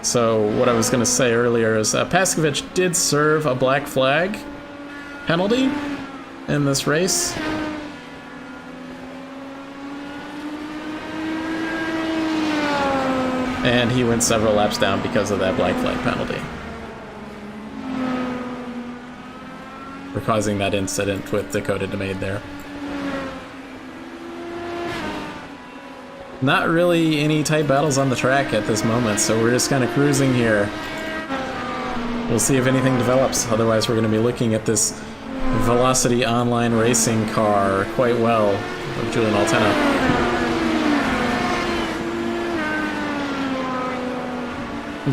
So what I was going to say earlier is Paskovich did serve a black flag penalty in this race. And he went several laps down because of that black flag penalty. For causing that incident with Dakota DeMade there. Not really any tight battles on the track at this moment, so we're just kind of cruising here. We'll see if anything develops. Otherwise, we're going to be looking at this Velocity Online racing car quite well of Julian Altena.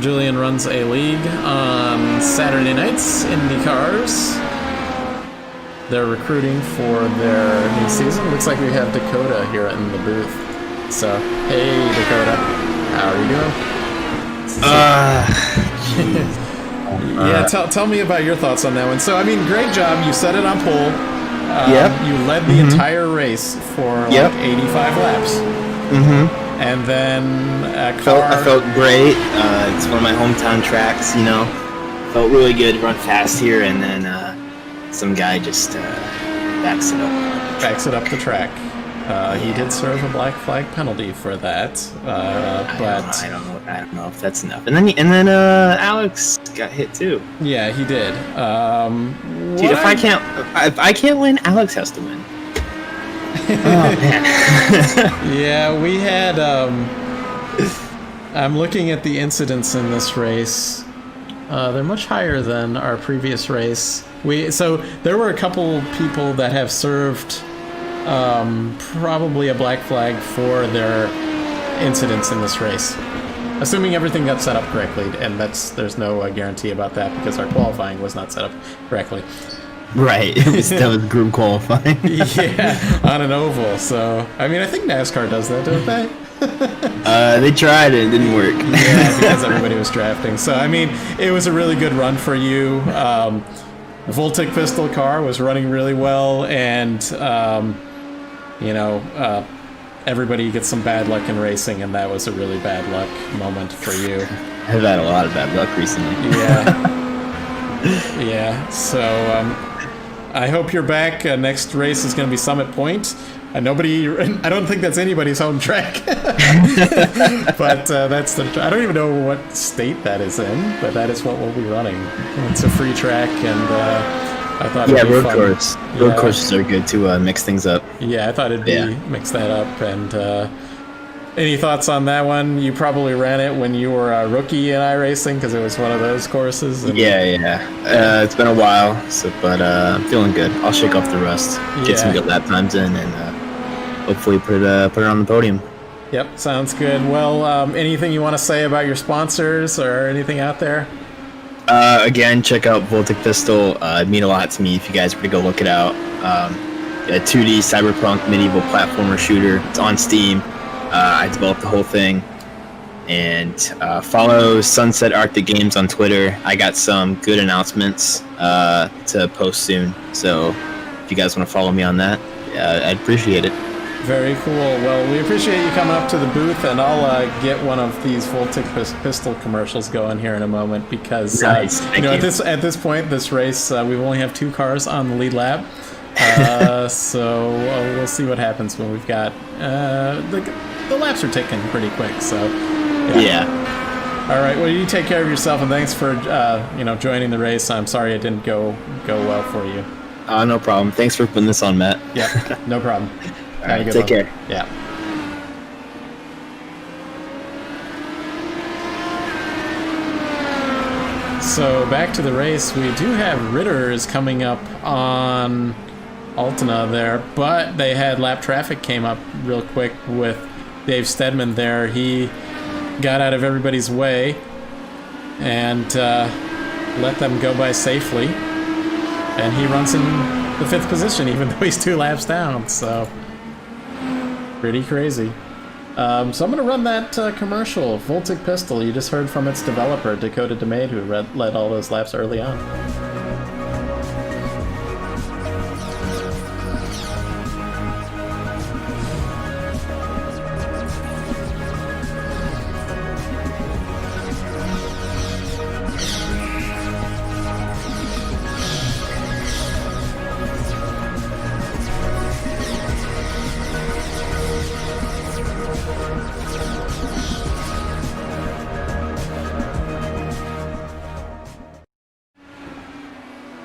Julian runs a league on Saturday nights, IndyCars. They're recruiting for their new season. Looks like we have Dakota here in the booth. So, hey Dakota, how are you doing? Yeah, tell me about your thoughts on that one. So, I mean, great job. You set it on pole. You led the entire race for like 85 laps. And then a car... I felt great. It's one of my hometown tracks, you know. Felt really good, run fast here, and then some guy just backs it up. Backs it up the track. He did serve a black flag penalty for that, but I don't know if that's enough. And then Alex got hit too. Yeah, he did. Dude, if I can't win, Alex has to win. Oh man. Yeah, we had. I'm looking at the incidents in this race. They're much higher than our previous race. So there were a couple people that have served. Probably a black flag for their incidents in this race. Assuming everything got set up correctly, and there's no guarantee about that because our qualifying was not set up correctly. Right, that was group qualifying. Yeah, on an oval. So, I mean, I think NASCAR does that, don't they? They tried it didn't work. Yeah, because everybody was drafting. So, I mean, it was a really good run for you. The Voltic pistol car was running really well, and everybody gets some bad luck in racing, and that was a really bad luck moment for you. I've had a lot of bad luck recently. Yeah. Yeah, so I hope you're back. Next race is going to be Summit Point. I don't think that's anybody's home track. But that's I don't even know what state that is in, but that is what we'll be running. It's a free track, and I thought it'd be road fun. course. Road courses are good to mix things up. Yeah, I thought it'd be mix that up. And any thoughts on that one? You probably ran it when you were a rookie in iRacing because it was one of those courses. And It's been a while, but I'm feeling good. I'll shake off the rust, get some good lap times in, and hopefully put it on the podium. Yep, sounds good. Well, anything you want to say about your sponsors or anything out there? Again, check out Voltic Pistol. It'd mean a lot to me if you guys were to go look it out. A 2D cyberpunk medieval platformer shooter. It's on Steam. I developed the whole thing. And follow Sunset Arctic Games on Twitter. I got some good announcements to post soon. So if you guys want to follow me on that, I'd appreciate it. Very cool. Well, we appreciate you coming up to the booth, and I'll get one of these Voltic pistol commercials going here in a moment because nice. At this point, this race, we only have 2 cars on the lead lap. So we'll see what happens when we've got the laps are ticking pretty quick. So yeah. All right. Well, you take care of yourself, and thanks for joining the race. I'm sorry it didn't go well for you. No problem. Thanks for putting this on, Matt. Yeah, no problem. All right, take care. Yeah. So back to the race. We do have Ritters coming up on Altena there, but they had lap traffic came up real quick with Dave Stedman there. He got out of everybody's way and let them go by safely. And he runs in the 5th position, even though he's 2 laps down, so pretty crazy. So I'm going to run that commercial, Voltic Pistol. You just heard from its developer, Dakota DeMade, who led all those laps early on.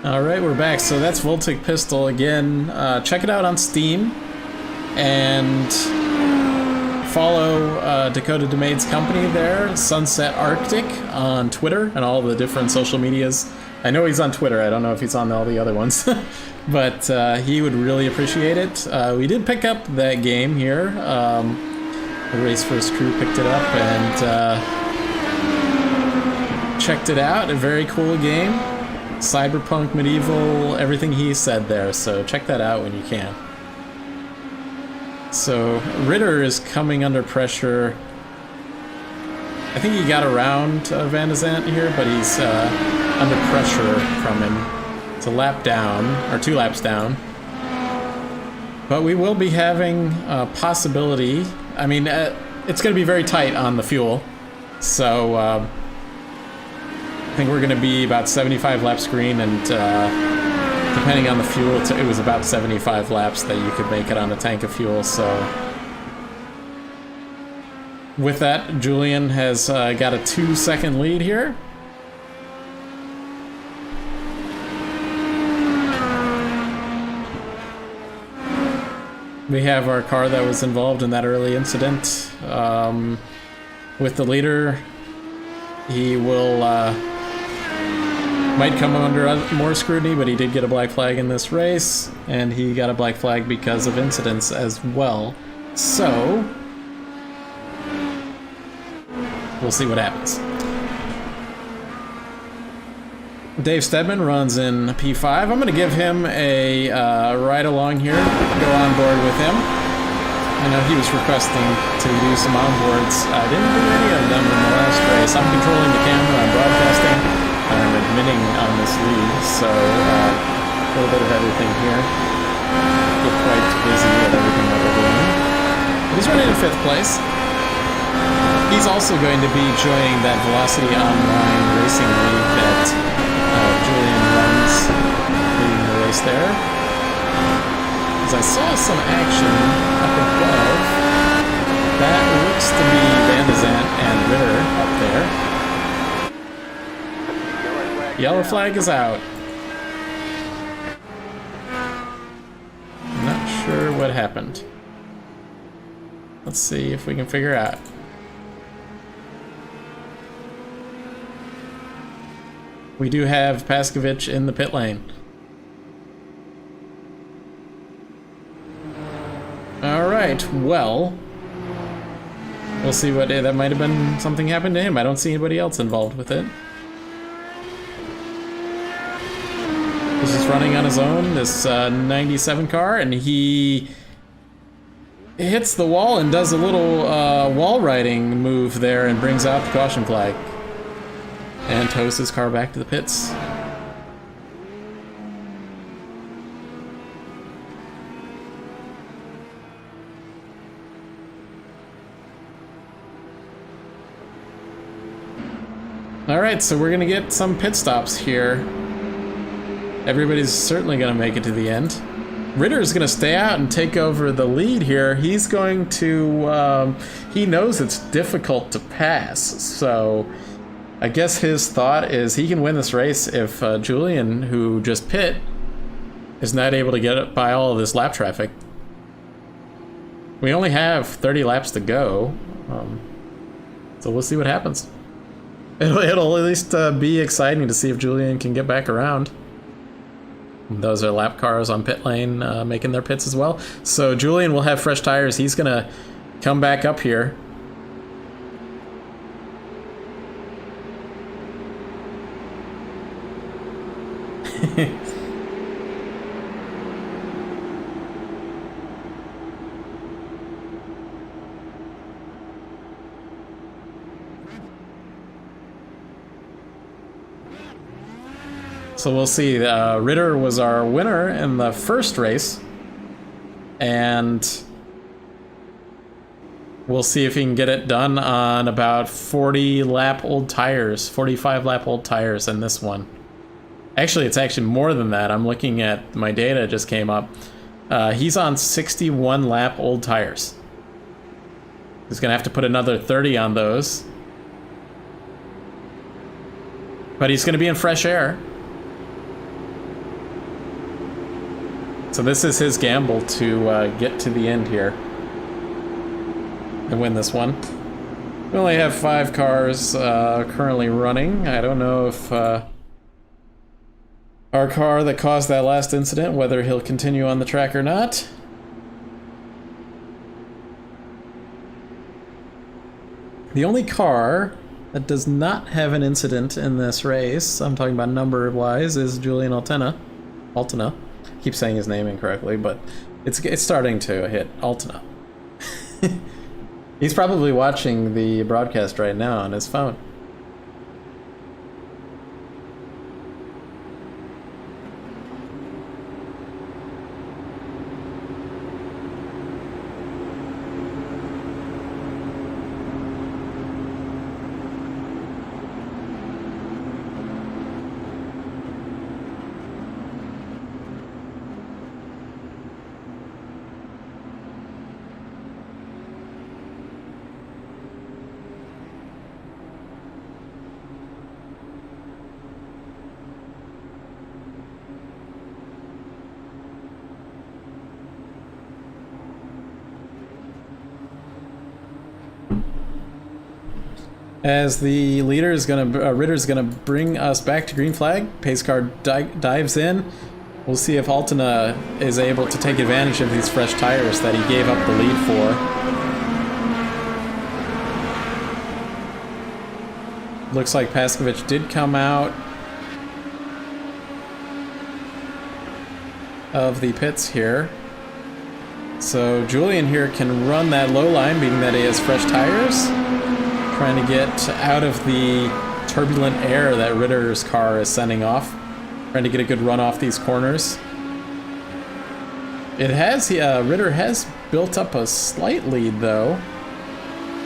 Alright, we're back. So that's Voltic Pistol again. Check it out on Steam and follow Dakota DeMade's company there, Sunset Arctic, on Twitter and all the different social medias. I know he's on Twitter, I don't know if he's on all the other ones, but he would really appreciate it. We did pick up that game here. The RaceVerse crew picked it up and checked it out. A very cool game. Cyberpunk, medieval, everything he said there, so check that out when you can. So Ritter is coming under pressure. I think he got around Van de Zandt here, but he's under pressure from him. It's a lap down, or 2 laps down. But we will be having a possibility. I mean, it's going to be very tight on the fuel, so I think we're going to be about 75 laps green, and depending on the fuel, it was about 75 laps that you could make it on a tank of fuel. So with that, Julian has got a 2-second lead here. We have our car that was involved in that early incident. With the leader, he will might come under more scrutiny, but he did get a black flag in this race, and he got a black flag because of incidents as well. So we'll see what happens. Dave Stedman runs in P5. I'm going to give him a ride along here, go on board with him. I know he was requesting to do some onboards. I didn't do any of them in the last race. I'm controlling the camera, I'm broadcasting, I'm admitting on this lead, so a little bit of everything here. Get quite busy with everything that we're doing. He's running in 5th place. He's also going to be joining that Velocity Online racing league that Julian runs, leading the race there. As I saw some action up above, that looks to be Van de Zandt and Ritter up there. Yellow flag is out. Not sure what happened. Let's see if we can figure out. We do have Paskovich in the pit lane. Alright, well, we'll see what, that might have been something happened to him. I don't see anybody else involved with it. He's just running on his own, this 97 car, and he hits the wall and does a little wall riding move there and brings out the caution flag. And tows his car back to the pits. Alright, so we're gonna get some pit stops here. Everybody's certainly gonna make it to the end. Ritter's gonna stay out and take over the lead here. He's going to, he knows it's difficult to pass, so I guess his thought is he can win this race if Julian, who just pit, is not able to get by all of this lap traffic. We only have 30 laps to go, so we'll see what happens. It'll at least be exciting to see if Julian can get back around. Those are lap cars on pit lane making their pits as well. So Julian will have fresh tires. He's gonna come back up here. So we'll see. Ritter was our winner in the first race. And we'll see if he can get it done on about 40 lap old tires, 45 lap old tires in this one. Actually, it's actually more than that. I'm looking at my data, just came up. He's on 61 lap old tires. He's gonna have to put another 30 on those. But he's gonna be in fresh air. So this is his gamble to get to the end here and win this one. We only have 5 cars currently running. I don't know if our car that caused that last incident, whether he'll continue on the track or not. The only car that does not have an incident in this race, I'm talking about number-wise, is Julian Altena. Keep saying his name incorrectly, but it's starting to hit Altena. He's probably watching the broadcast right now on his phone. As the leader is gonna, Ritter's gonna bring us back to green flag. Pace car dives in. We'll see if Altena is able to take advantage of these fresh tires that he gave up the lead for. Looks like Paskovich did come out of the pits here. So Julian here can run that low line, being that he has fresh tires. Trying to get out of the turbulent air that Ritter's car is sending off. Trying to get a good run off these corners. It has, Ritter has built up a slight lead though.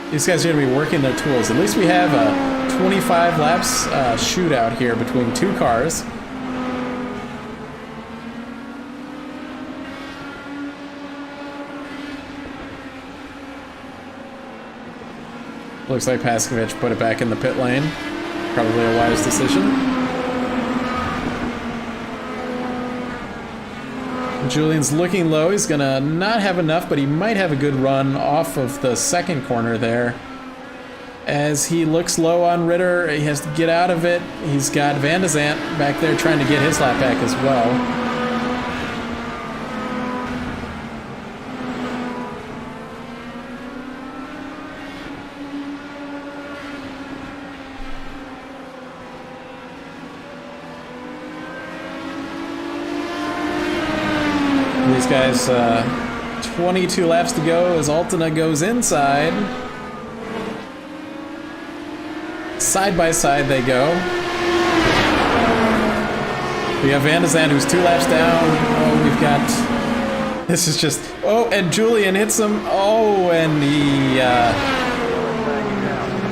These guys are going to be working their tools. At least we have a 25 laps shootout here between 2 cars. Looks like Paskovich put it back in the pit lane. Probably a wise decision. Julian's looking low. He's gonna not have enough, but he might have a good run off of the second corner there. As he looks low on Ritter, he has to get out of it. He's got Van de Zandt back there trying to get his lap back as well. These guys, 22 laps to go as Altena goes inside. Side by side they go. We have Van de Zandt who's 2 laps down. Oh, we've got... This is just... Oh, and Julian hits him. Oh, and he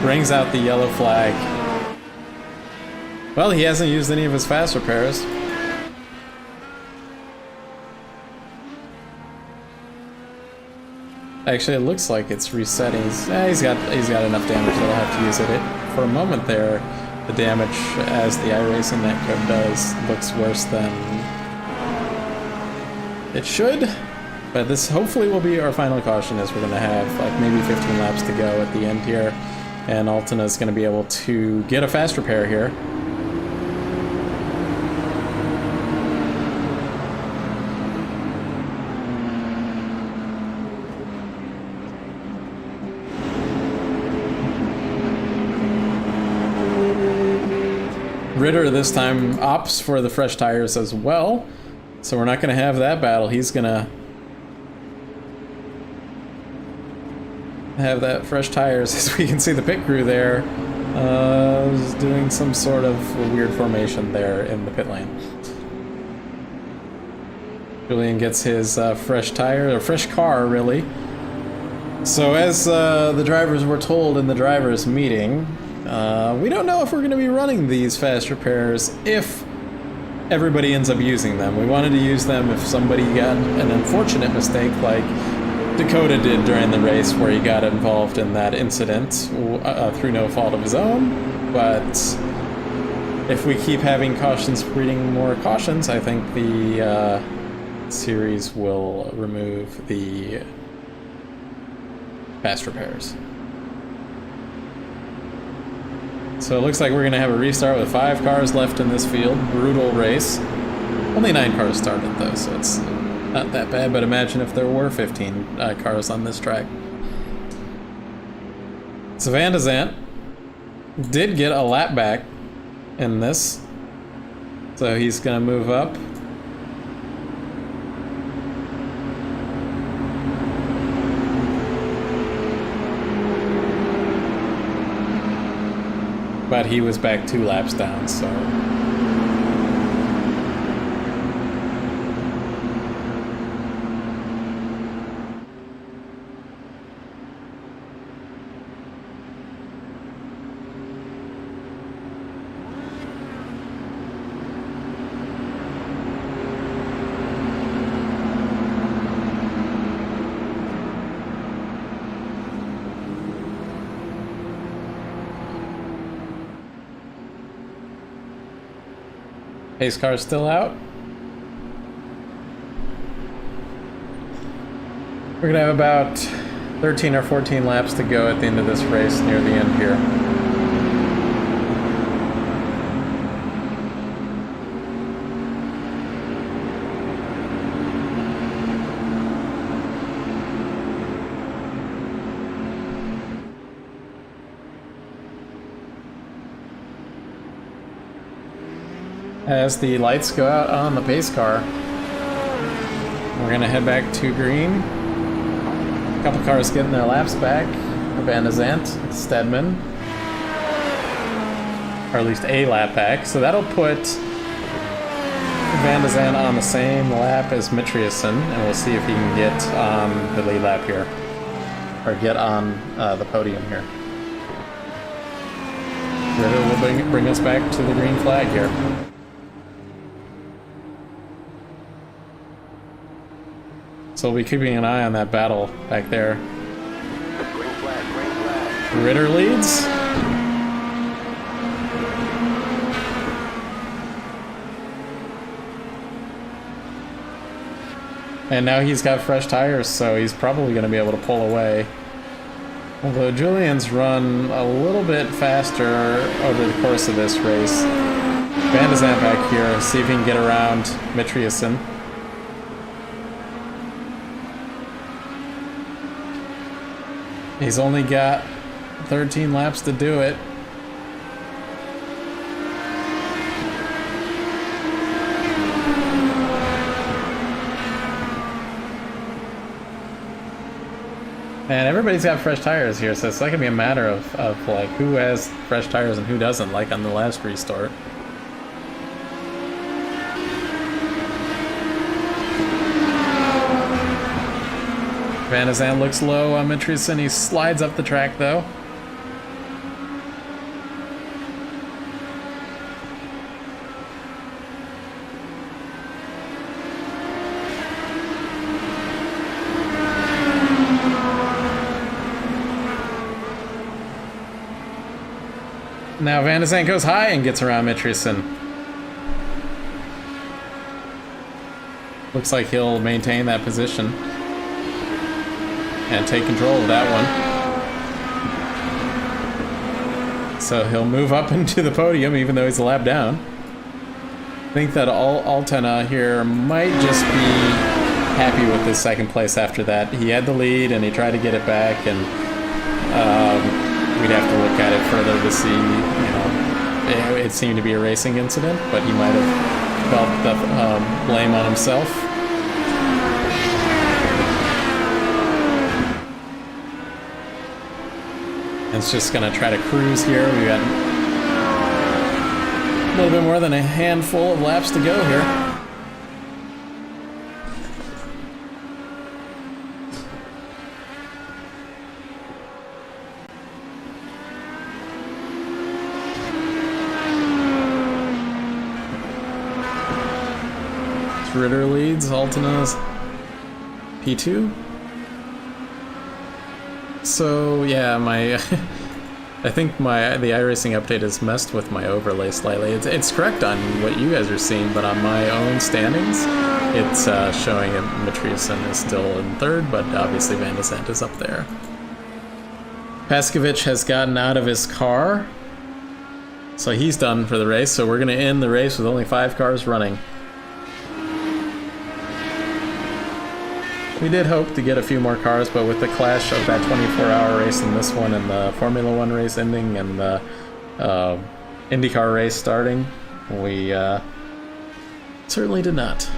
brings out the yellow flag. Well, he hasn't used any of his fast repairs. Actually, it looks like it's resetting. He's got enough damage that he'll have to use it. For a moment there, the damage as the iRacing netcode does looks worse than it should. But this hopefully will be our final caution, as we're going to have like maybe 15 laps to go at the end here. And Altena is going to be able to get a fast repair here. Ritter this time opts for the fresh tires as well, so we're not going to have that battle. He's going to have that fresh tires, as we can see the pit crew there Was doing some sort of weird formation there in the pit lane. Julian gets his fresh tire, or fresh car, really. So as the drivers were told in the drivers' meeting, we don't know if we're going to be running these fast repairs if everybody ends up using them. We wanted to use them if somebody got an unfortunate mistake like Dakota did during the race, where he got involved in that incident through no fault of his own. But if we keep having cautions breeding more cautions, I think the series will remove the fast repairs. So it looks like we're going to have a restart with 5 cars left in this field. Brutal race. Only 9 cars started though, so it's not that bad, but imagine if there were 15 cars on this track. So Van de Zandt did get a lap back in this, so he's going to move up. But he was back 2 laps down, so... Pace car's still out. We're gonna have about 13 or 14 laps to go at the end of this race, near the end here. As the lights go out on the pace car, we're gonna head back to green. A couple cars getting their laps back. Van de Zandt, Stedman, or at least a lap back. So that'll put Van de Zandt on the same lap as Mitriasen, and we'll see if he can get on the lead lap here, or get on the podium here. Ritter will bring us back to the green flag here. So we'll be keeping an eye on that battle back there. Green flag, green flag. Ritter leads. And now he's got fresh tires, so he's probably going to be able to pull away. Although Julian's run a little bit faster over the course of this race. Van de Zandt back here, see if he can get around Mitriasen. He's only got 13 laps to do it. And everybody's got fresh tires here, so it's not gonna be a matter of like who has fresh tires and who doesn't, like on the last restart. Van de Zandt looks low on Mitriasen. He slides up the track though. Now Van de Zandt goes high and gets around Mitriasen. Looks like he'll maintain that position and take control of that one. So he'll move up into the podium even though he's a lap down. I think that Altena here might just be happy with his second place after that. He had the lead and he tried to get it back, and we'd have to look at it further to see, you know, it seemed to be a racing incident, but he might have felt the blame on himself. It's just gonna try to cruise here. We got a little bit more than a handful of laps to go here. Ritter leads, Altana's P2. So yeah, my I think the iRacing update has messed with my overlay slightly. It's correct on what you guys are seeing, but on my own standings, it's showing Matreasen is still in third, but obviously Van de Zandt is up there. Paskovich has gotten out of his car, so he's done for the race. So we're gonna end the race with only 5 cars running. We did hope to get a few more cars, but with the clash of that 24-hour race and this one and the Formula 1 race ending and the IndyCar race starting, we certainly did not.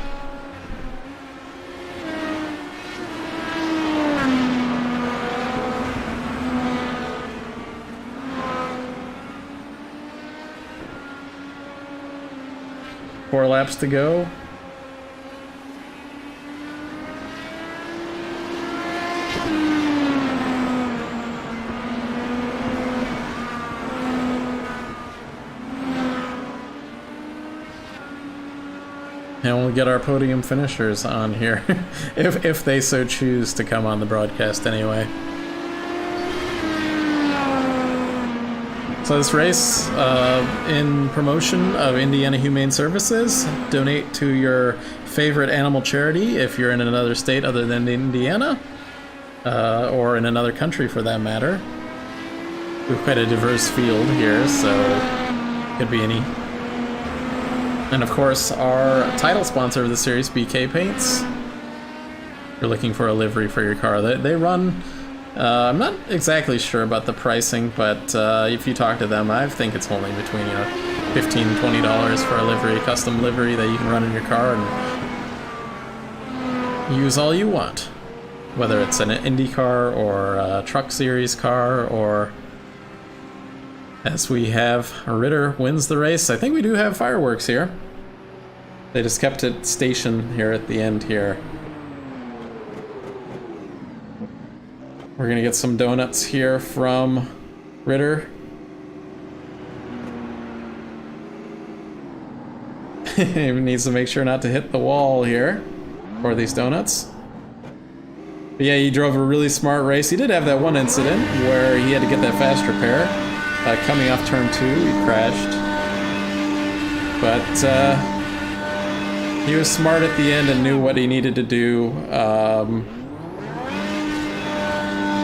Four laps to go. And we'll get our podium finishers on here, if they so choose to come on the broadcast anyway. So this race, in promotion of Indiana Humane Services, donate to your favorite animal charity if you're in another state other than Indiana, or in another country for that matter. We have quite a diverse field here, so could be any. And of course, our title sponsor of the series, BK Paints. If you're looking for a livery for your car, they run, I'm not exactly sure about the pricing, but if you talk to them, I think it's only between, $15 and $20 for a livery, custom livery that you can run in your car and use all you want. Whether it's an IndyCar or a Truck Series car, or as we have, Ritter wins the race. I think we do have fireworks here. They just kept it stationed here at the end here. We're gonna get some donuts here from Ritter. He needs to make sure not to hit the wall here for these donuts. But yeah, he drove a really smart race. He did have that one incident where he had to get that fast repair. Coming off turn 2, he crashed. But he was smart at the end and knew what he needed to do,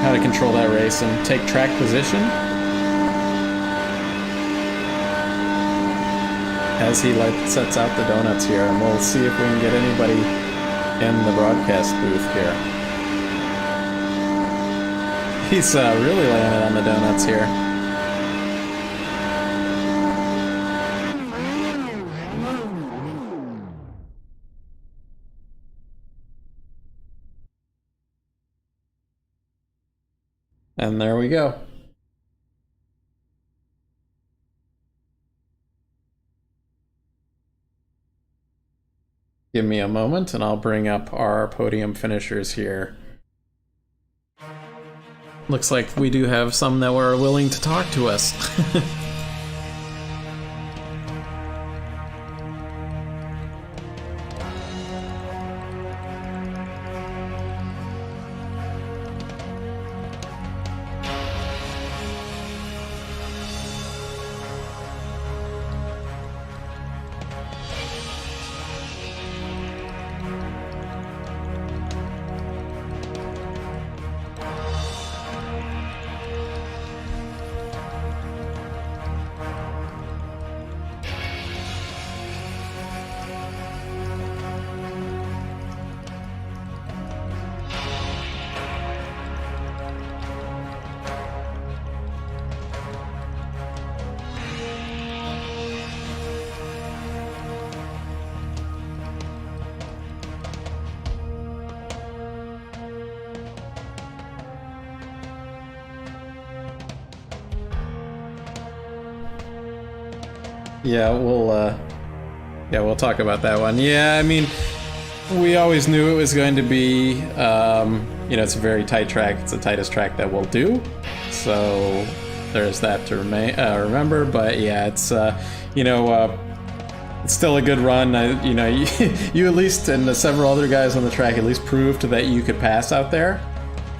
how to control that race and take track position. As he sets out the donuts here, and we'll see if we can get anybody in the broadcast booth here. He's really laying it on the donuts here. And there we go. Give me a moment and I'll bring up our podium finishers here. Looks like we do have some that were willing to talk to us. Yeah, we'll talk about that one. Yeah, I mean, we always knew it was going to be, it's a very tight track. It's the tightest track that we'll do. So there's that to remember. But yeah, it's, it's still a good run. You at least, and several other guys on the track at least proved that you could pass out there.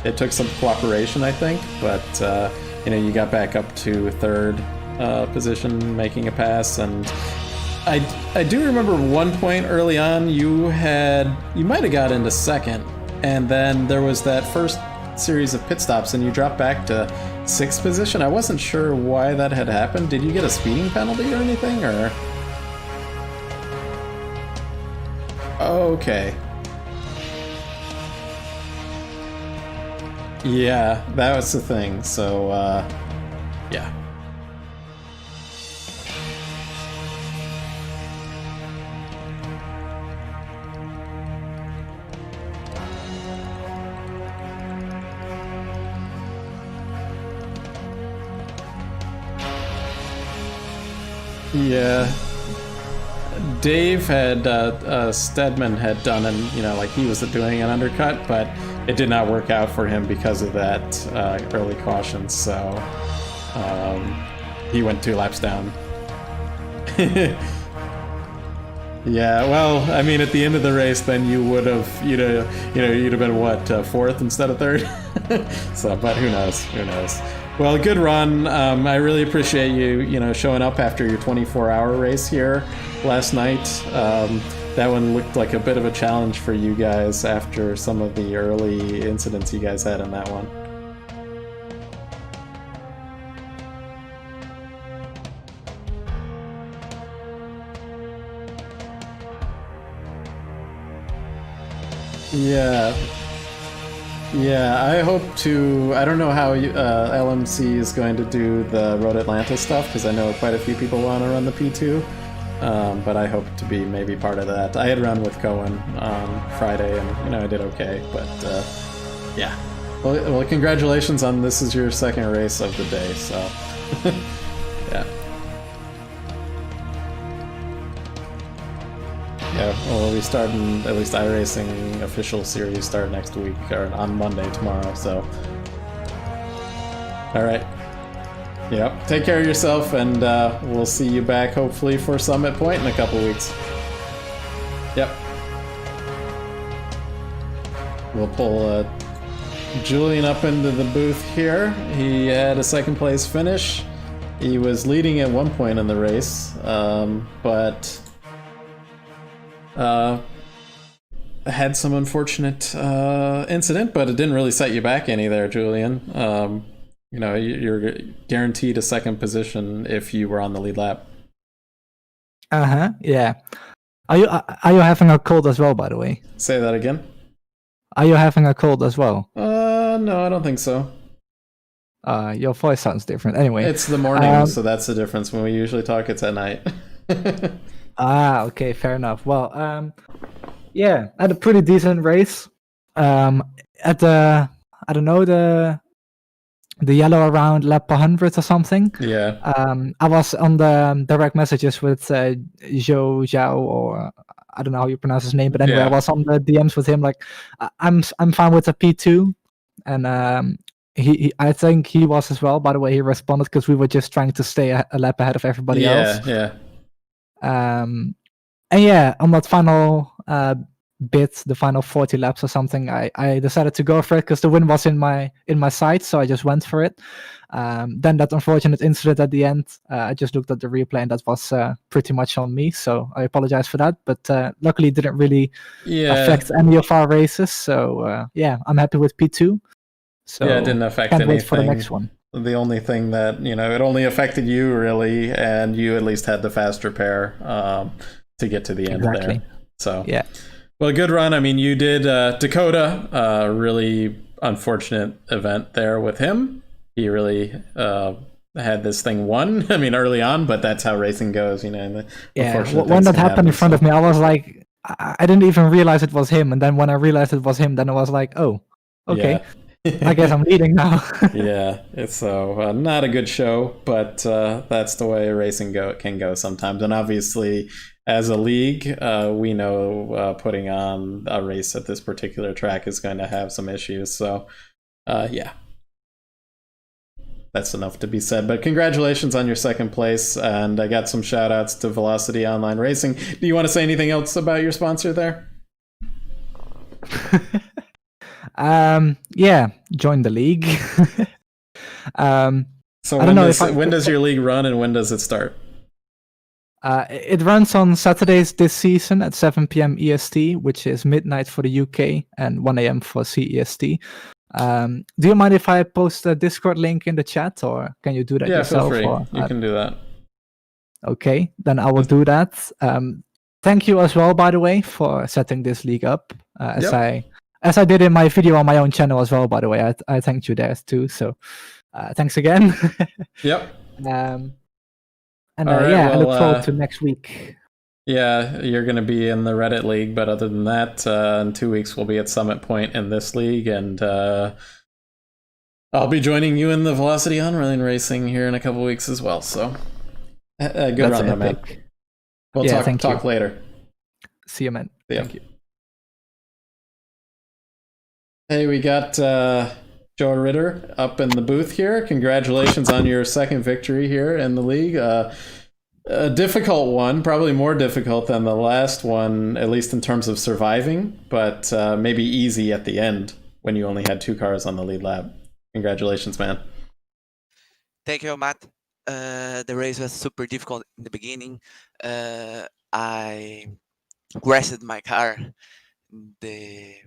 It took some cooperation, I think, but, you got back up to third position making a pass. And I do remember one point early on you might have got into second, and then there was that first series of pit stops and you dropped back to sixth position. I wasn't sure why that had happened. Did you get a speeding penalty or anything, or? Okay. Yeah, that was the thing. So, yeah. Yeah. Dave had, Stedman had done he was doing an undercut, but it did not work out for him because of that early caution, so he went 2 laps down. Yeah, well, I mean, at the end of the race, then you would have, you'd have been what, 4th instead of 3rd? So, but who knows? Well, good run. I really appreciate you, showing up after your 24-hour race here last night. That one looked like a bit of a challenge for you guys after some of the early incidents you guys had in that one. Yeah, I hope to. I don't know how LMC is going to do the Road Atlanta stuff, because I know quite a few people want to run the P2, but I hope to be maybe part of that. I had run with Cohen on Friday, and I did okay, but yeah. Well, congratulations on this is your second race of the day, so yeah. Yeah, well, we'll be starting, at least iRacing official series start next week, or on Monday, tomorrow, so. Alright. Yep, take care of yourself, and we'll see you back, hopefully, for Summit Point in a couple weeks. Yep. We'll pull Julian up into the booth here. He had a second place finish. He was leading at one point in the race, but had some unfortunate incident, but it didn't really set you back any there, Julian. You're guaranteed a second position if you were on the lead lap. Yeah. Are you having a cold as well, by the way? Say that again. Are you having a cold as well? No, I don't think so. Your voice sounds different. Anyway, it's the morning, so that's the difference. When we usually talk, it's at night. Okay, fair enough. Well, yeah, I had a pretty decent race. At the, I don't know, the yellow around lap 100 or something. Yeah. I was on the direct messages with Zhou Zhao, or I don't know how you pronounce his name, but anyway, Yeah. I was on the DMs with him. Like, I'm fine with a P2, and he I think he was as well. By the way, he responded because we were just trying to stay a lap ahead of everybody else. Yeah. And yeah, on that final bit, the final 40 laps or something, I decided to go for it because the win was in my sight, so I just went for it. Then that unfortunate incident at the end, I just looked at the replay and that was pretty much on me, so I apologize for that, but luckily it didn't really affect any of our races, so yeah, I'm happy with P2. So yeah, it didn't affect can't anything. wait for the next one. The only thing that, it only affected you really, and you at least had the faster pair to get to the end there. So yeah. Well, good run. I mean, you did Dakota, really unfortunate event there with him. He really had this thing won. I mean, early on, but that's how racing goes, Yeah, when that happened in front of me, I was like, I didn't even realize it was him. And then when I realized it was him, then I was like, oh, okay. I guess I'm leading now. Yeah, it's so not a good show, but that's the way racing can go sometimes. And obviously, as a league, we know putting on a race at this particular track is going to have some issues. So, yeah, that's enough to be said. But congratulations on your second place, and I got some shout outs to Velocity Online Racing. Do you want to say anything else about your sponsor there? Yeah, join the league. So I don't know if when does your league run and when does it start? It runs on Saturdays this season at 7 p.m. EST, which is midnight for the UK and 1 a.m. for CEST. Do you mind if I post a Discord link in the chat, or can you do that yourself? Yeah, feel free. Or, you can do that. Okay, then I will do that. Thank you as well, by the way, for setting this league up. As I did in my video on my own channel as well, by the way. I thanked you there too. So thanks again. Yep. And right, I look forward to next week. Yeah, you're going to be in the Reddit league, but other than that, in 2 weeks we'll be at Summit Point in this league, and I'll be joining you in the Velocity Online Racing here in a couple weeks as well. So good That's run, man. We'll talk later. See you, man. Thank you. Hey, we got Joe Ritter up in the booth here. Congratulations on your second victory here in the league. A difficult one, probably more difficult than the last one, at least in terms of surviving, but maybe easy at the end when you only had 2 cars on the lead lap. Congratulations, man. Thank you, Matt. The race was super difficult in the beginning. I crashed my car. I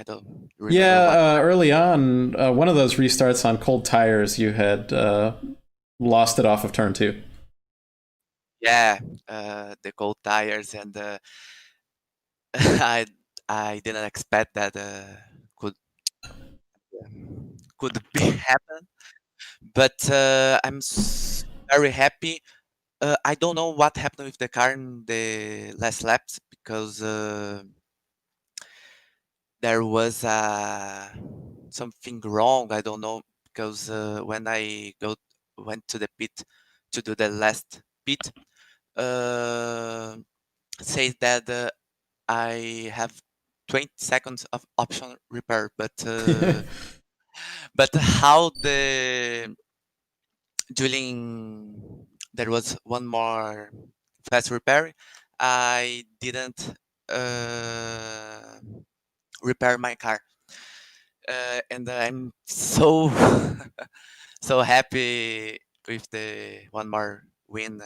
don't remember. Yeah, early on, one of those restarts on cold tires, you had lost it off of turn 2. Yeah, the cold tires, and I didn't expect that could be happen. But I'm very happy. I don't know what happened with the car in the last laps, because there was something wrong. I don't know, because when I went to the pit to do the last pit, says that I have 20 seconds of option repair, but but how during there was one more fast repair, I didn't repair my car, and I'm so so happy with the one more win.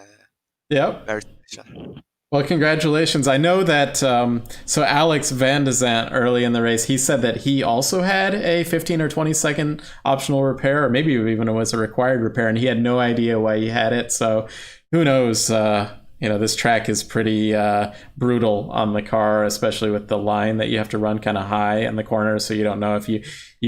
Yep. Very special. Well, congratulations. I know that, so Alex Van de Zandt early in the race, he said that he also had a 15 or 20 second optional repair, or maybe even it was a required repair, and he had no idea why he had it. So who knows? This track is pretty brutal on the car, especially with the line that you have to run kind of high in the corner. So you don't know if you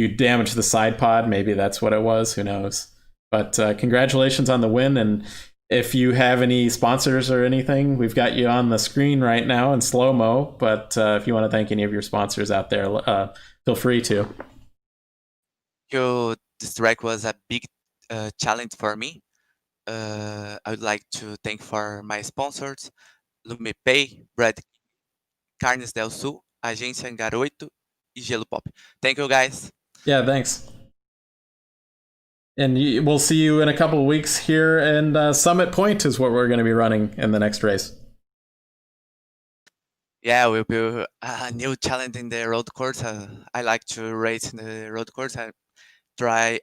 damage the side pod. Maybe that's what it was. Who knows? But congratulations on the win. And if you have any sponsors or anything, we've got you on the screen right now in slow-mo, but if you want to thank any of your sponsors out there, feel free to. This track was a big challenge for me. I would like to thank for my sponsors, LumePay, Brad, Carnes del Sul, Agência Garoito, e Gelo Pop. Thank you, guys. Yeah, thanks. And we'll see you in a couple of weeks here, and Summit Point is what we're going to be running in the next race. Yeah, we'll be a new challenge in the road course. I like to race in the road course. I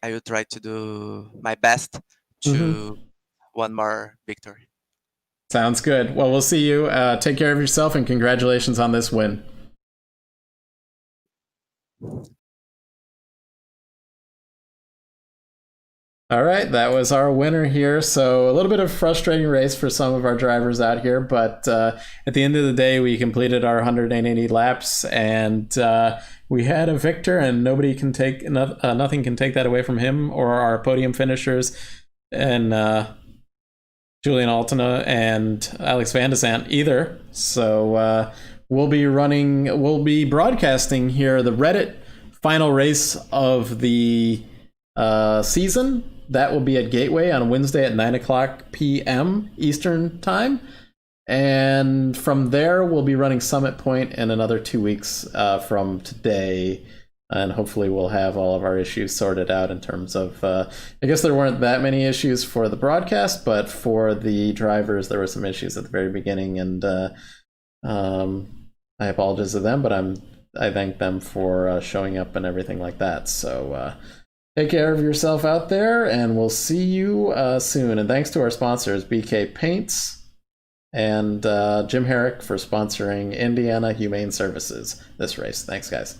will try to do my best to one more victory. Sounds good. Well, we'll see you. Take care of yourself, and congratulations on this win. All right, that was our winner here. So a little bit of a frustrating race for some of our drivers out here, but at the end of the day, we completed our 180 laps, and we had a victor, and nothing can take that away from him or our podium finishers, and Julian Altena and Alex Van de Zandt either. So we'll be broadcasting here the Reddit final race of the season. That will be at Gateway on Wednesday at 9 o'clock p.m. Eastern Time. And from there, we'll be running Summit Point in another 2 weeks from today. And hopefully we'll have all of our issues sorted out in terms of... I guess there weren't that many issues for the broadcast, but for the drivers, there were some issues at the very beginning. And I apologize to them, but I thank them for showing up and everything like that. So take care of yourself out there, and we'll see you soon. And thanks to our sponsors, BK Paints and Jim Herrick for sponsoring Indiana Humane Services this race. Thanks, guys.